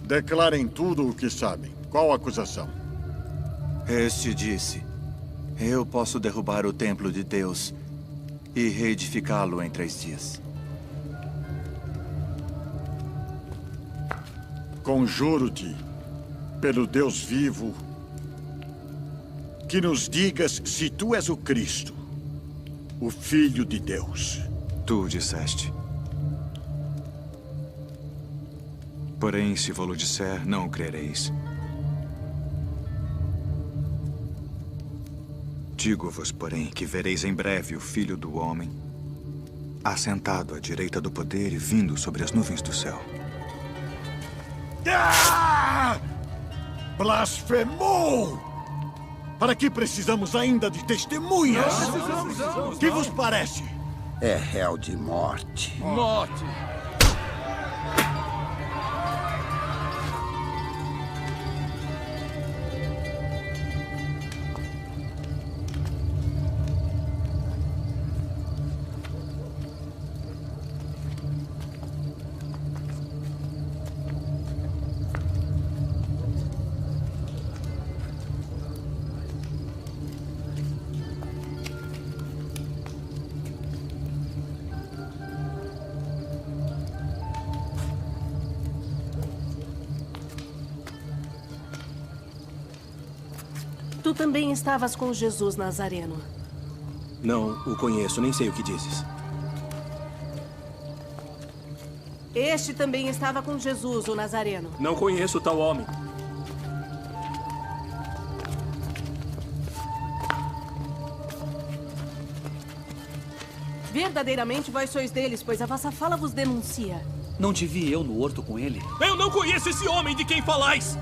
Declarem tudo o que sabem. Qual a acusação? Este disse: eu posso derrubar o templo de Deus e reedificá-lo em 3 dias. Conjuro-te, pelo Deus vivo, que nos digas se tu és o Cristo, o Filho de Deus. Tu disseste. Porém, se vou-lo disser, não o crereis. Digo-vos, porém, que vereis em breve o Filho do Homem assentado à direita do poder e vindo sobre as nuvens do céu. Ah! Blasfemou! Para que precisamos ainda de testemunhas? O que vos parece? É réu de morte. Morte! Tu também estavas com Jesus Nazareno. Não o conheço, nem sei o que dizes. Este também estava com Jesus, o Nazareno. Não conheço tal homem. Verdadeiramente vós sois deles, pois a vossa fala vos denuncia. Não te vi eu no horto com ele? Eu não conheço esse homem de quem falais!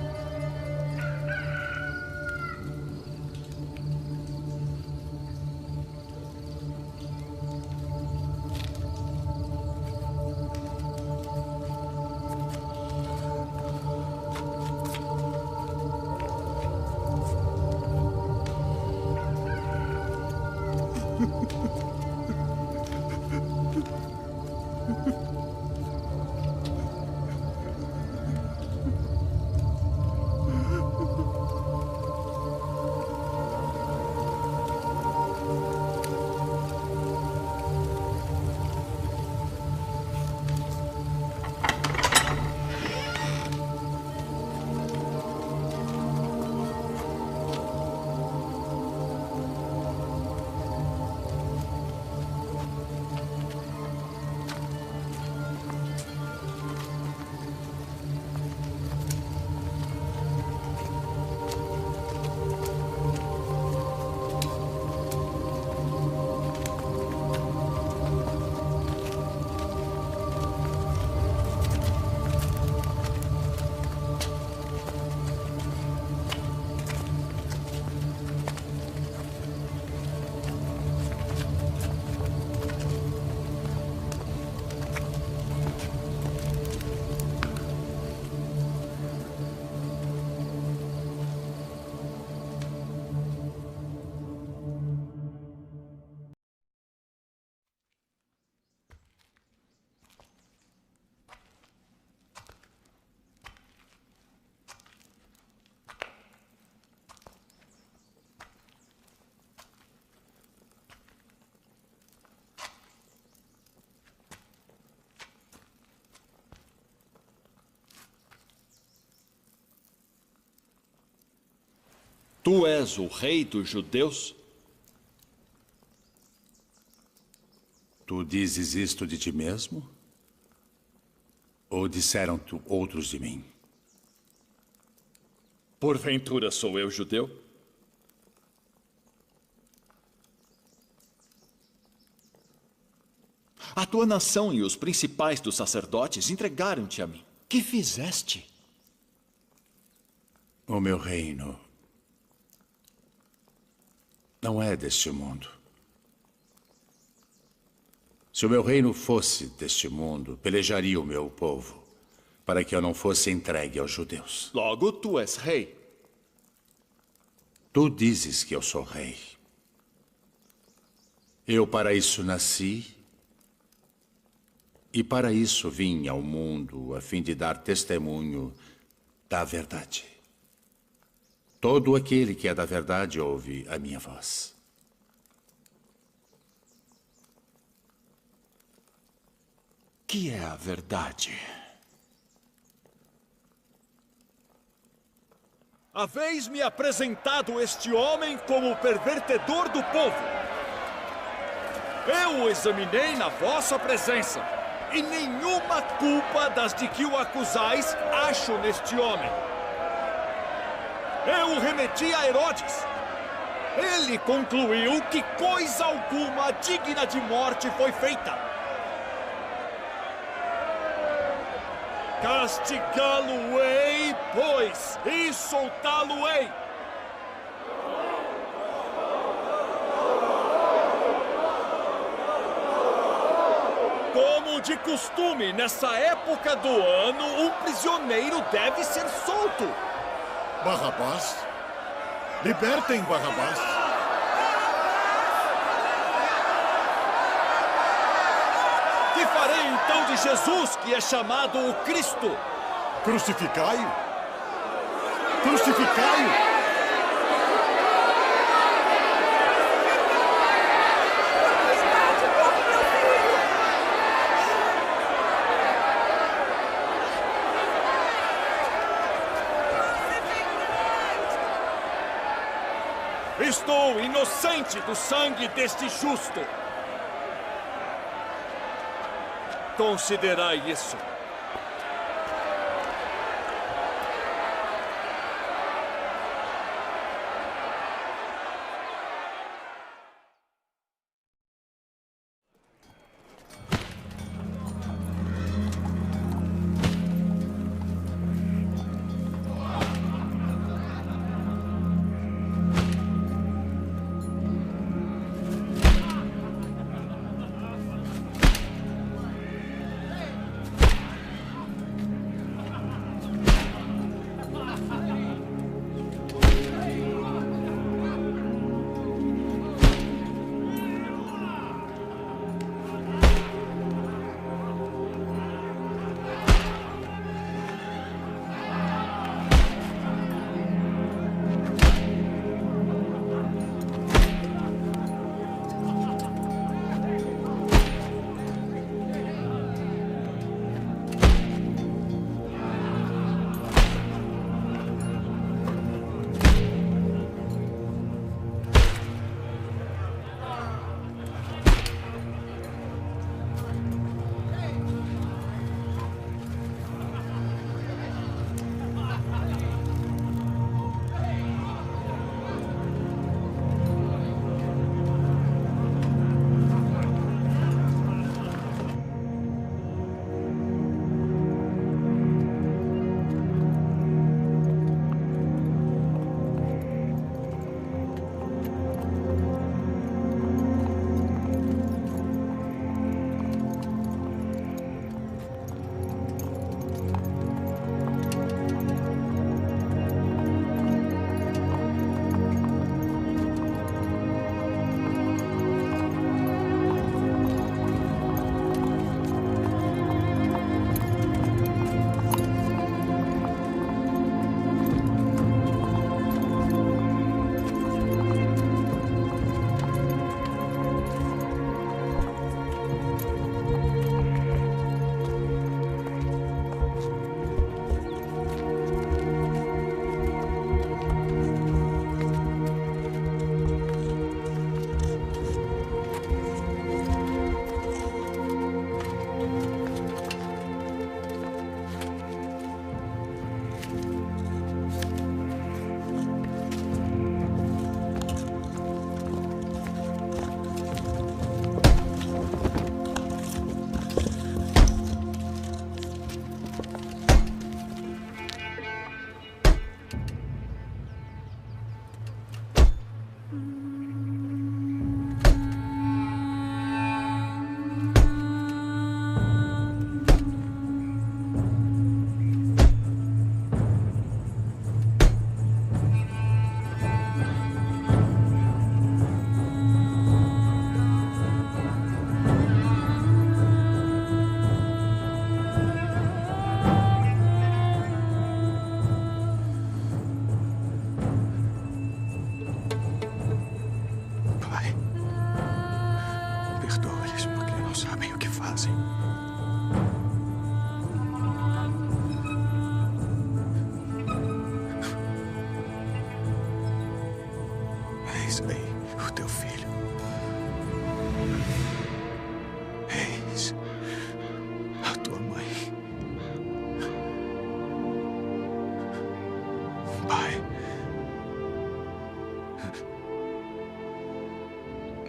Tu és o rei dos judeus? Tu dizes isto de ti mesmo? Ou disseram-te outros de mim? Porventura sou eu judeu? A tua nação e os principais dos sacerdotes entregaram-te a mim. Que fizeste? O meu reino não é deste mundo. Se o meu reino fosse deste mundo, pelejaria o meu povo, para que eu não fosse entregue aos judeus. Logo, tu és rei. Tu dizes que eu sou rei. Eu para isso nasci, e para isso vim ao mundo, a fim de dar testemunho da verdade. Todo aquele que é da verdade ouve a minha voz. Que é a verdade? Haveis-me apresentado este homem como pervertedor do povo. Eu o examinei na vossa presença, e nenhuma culpa das de que o acusais acho neste homem. Eu o remeti a Herodes. Ele concluiu que coisa alguma digna de morte foi feita. Castigá-lo-ei, pois, e soltá-lo-ei. Como de costume, nessa época do ano, um prisioneiro deve ser solto. Barrabás? Libertem Barrabás. Que farei então de Jesus, que é chamado o Cristo? Crucificai-o! Crucificai-o! Estou inocente do sangue deste justo. Considerai isso.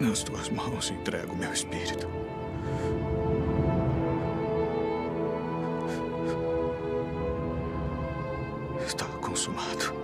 Nas tuas mãos entrego meu espírito. Está consumado.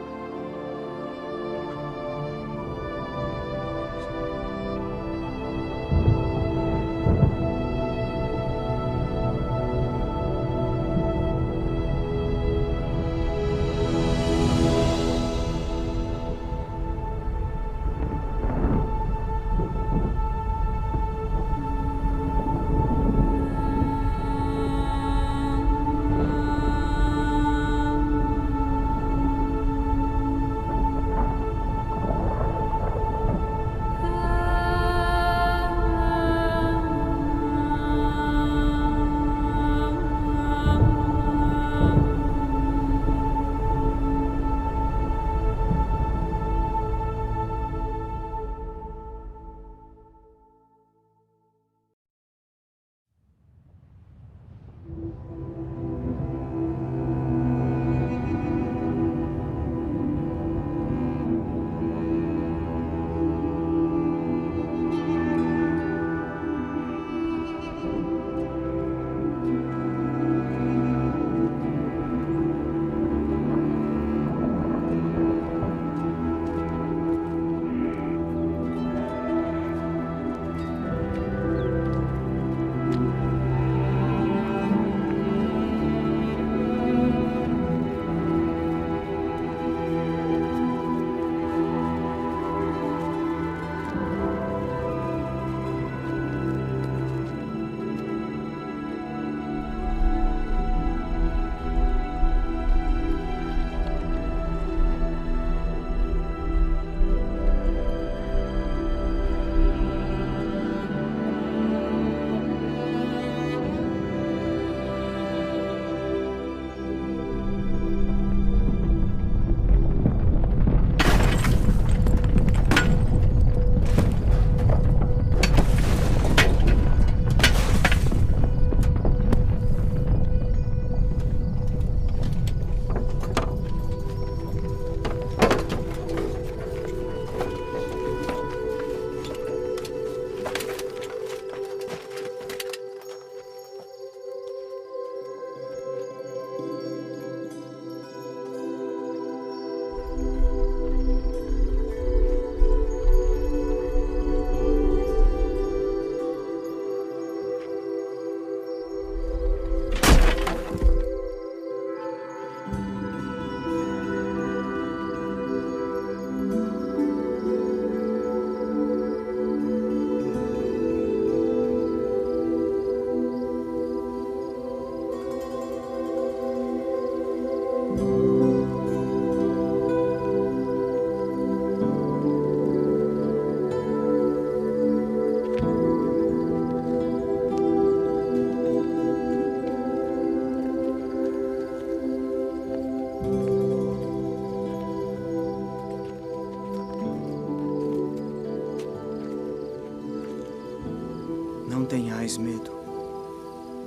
Não tenhais medo,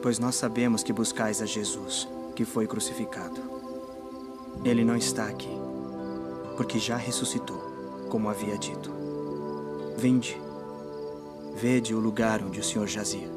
pois nós sabemos que buscais a Jesus, que foi crucificado. Ele não está aqui, porque já ressuscitou, como havia dito. Vinde, vede o lugar onde o Senhor jazia.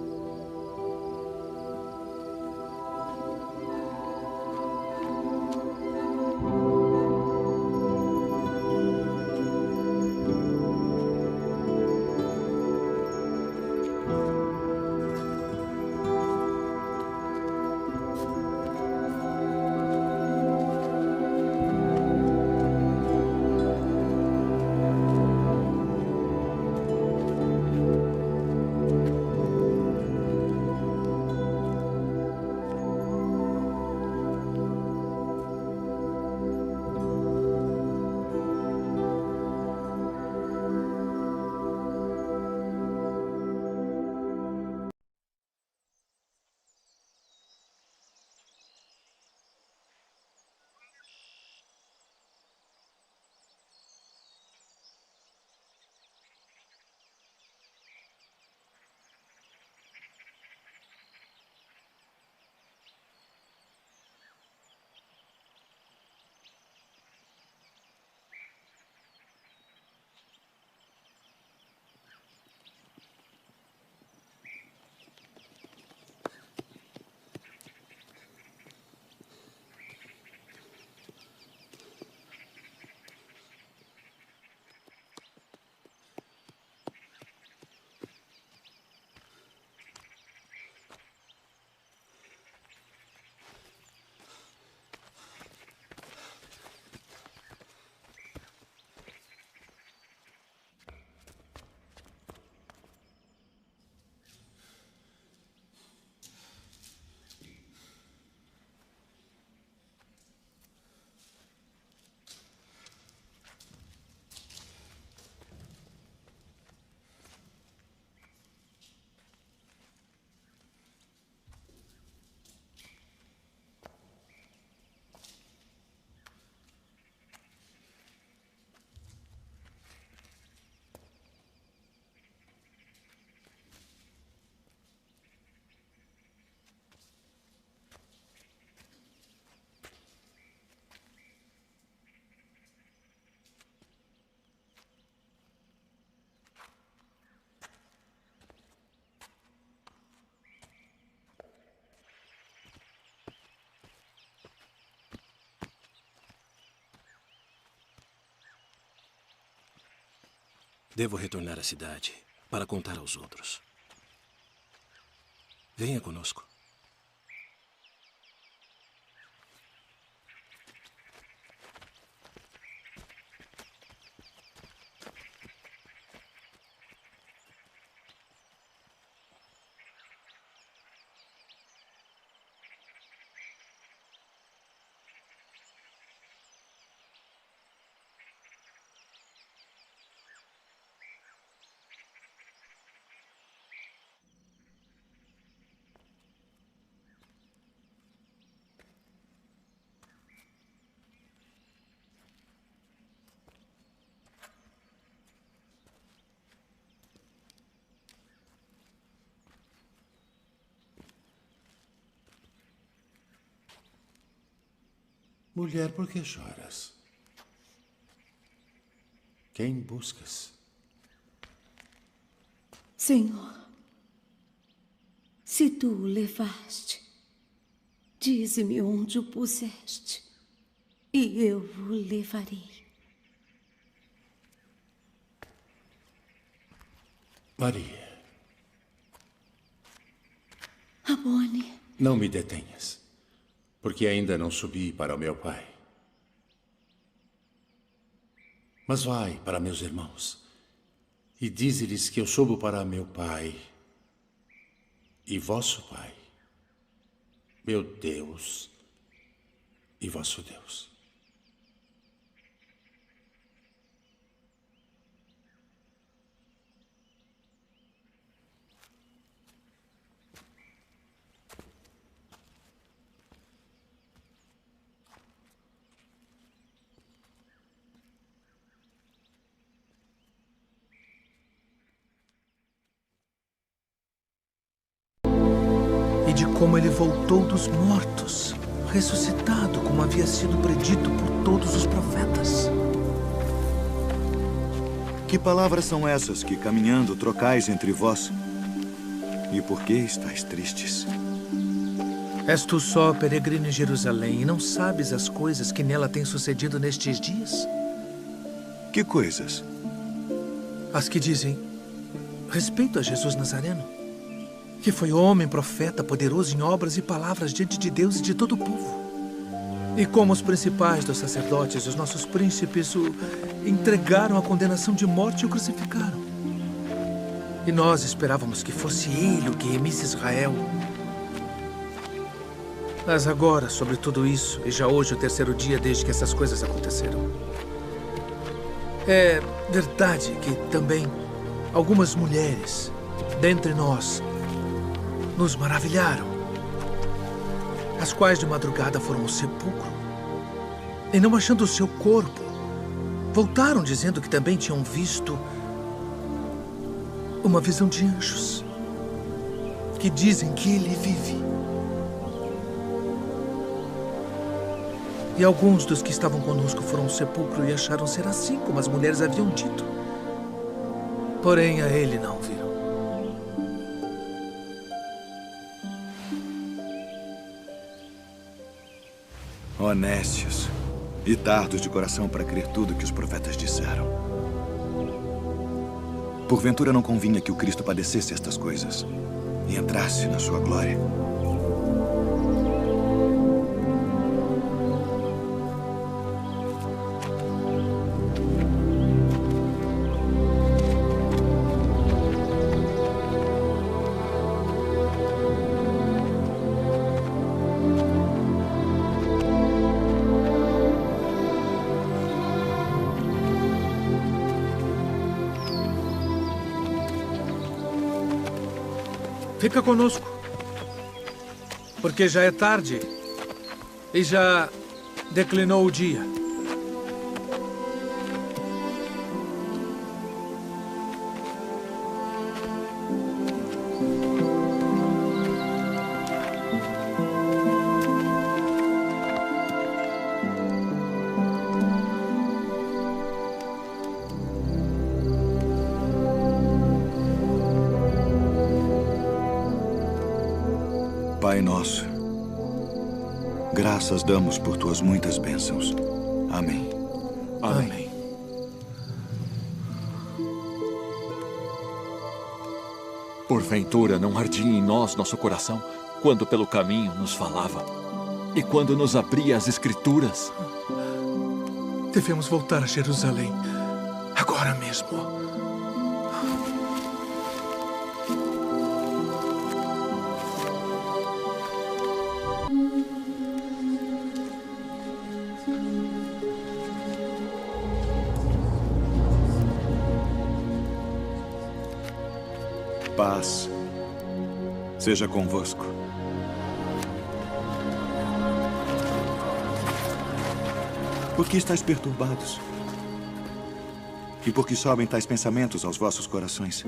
Devo retornar à cidade para contar aos outros. Venha conosco. Mulher, por que choras? Quem buscas? Senhor, se tu o levaste, dize-me onde o puseste, e eu o levarei. Maria. Rabboni. Não me detenhas, porque ainda não subi para o meu pai. Mas vai para meus irmãos e dize-lhes que eu subo para meu pai e vosso pai, meu Deus e vosso Deus. De como ele voltou dos mortos, ressuscitado, como havia sido predito por todos os profetas. Que palavras são essas que, caminhando, trocais entre vós? E por que estáis tristes? És tu só peregrino em Jerusalém e não sabes as coisas que nela têm sucedido nestes dias? Que coisas? As que dizem respeito a Jesus Nazareno, que foi homem, profeta, poderoso em obras e palavras diante de Deus e de todo o povo. E como os principais dos sacerdotes, os nossos príncipes, o entregaram à condenação de morte e o crucificaram. E nós esperávamos que fosse ele o que remisse Israel. Mas agora, sobre tudo isso, e já hoje o terceiro dia desde que essas coisas aconteceram, é verdade que também algumas mulheres dentre nós nos maravilharam, as quais de madrugada foram ao sepulcro e, não achando o seu corpo, voltaram dizendo que também tinham visto uma visão de anjos que dizem que ele vive. E alguns dos que estavam conosco foram ao sepulcro e acharam ser assim como as mulheres haviam dito. Porém, a ele não viram. Honestos e tardos de coração para crer tudo que os profetas disseram. Porventura não convinha que o Cristo padecesse estas coisas e entrasse na sua glória. Fica conosco, porque já é tarde e já declinou o dia. Pai nosso, graças damos por tuas muitas bênçãos. Amém. Amém. Porventura não ardia em nós nosso coração quando pelo caminho nos falava e quando nos abria as Escrituras? Devemos voltar a Jerusalém agora mesmo. Paz seja convosco. Por que estáis perturbados? E por que sobem tais pensamentos aos vossos corações?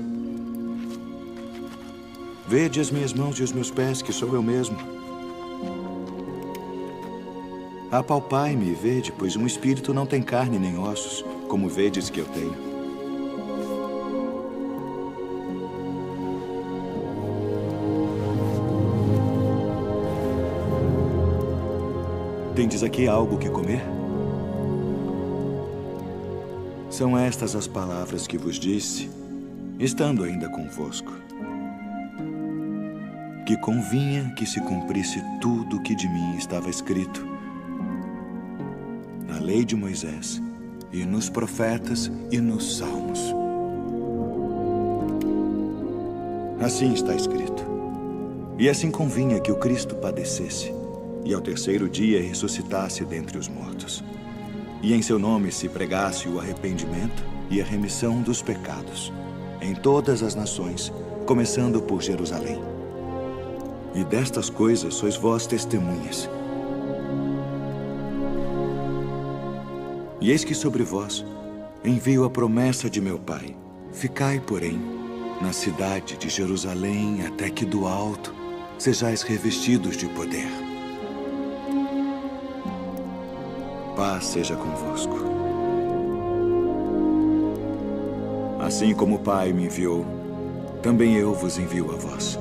Vede as minhas mãos e os meus pés, que sou eu mesmo. Apalpai-me e vede, pois um espírito não tem carne nem ossos, como vedes que eu tenho. Tendes aqui algo que comer? São estas as palavras que vos disse, estando ainda convosco. Que convinha que se cumprisse tudo o que de mim estava escrito na lei de Moisés, e nos profetas e nos salmos. Assim está escrito. E assim convinha que o Cristo padecesse, e ao terceiro dia ressuscitasse dentre os mortos. E em seu nome se pregasse o arrependimento e a remissão dos pecados, em todas as nações, começando por Jerusalém. E destas coisas sois vós testemunhas. E eis que sobre vós envio a promessa de meu Pai. Ficai, porém, na cidade de Jerusalém, até que do alto sejais revestidos de poder. Paz seja convosco. Assim como o Pai me enviou, também eu vos envio a vós.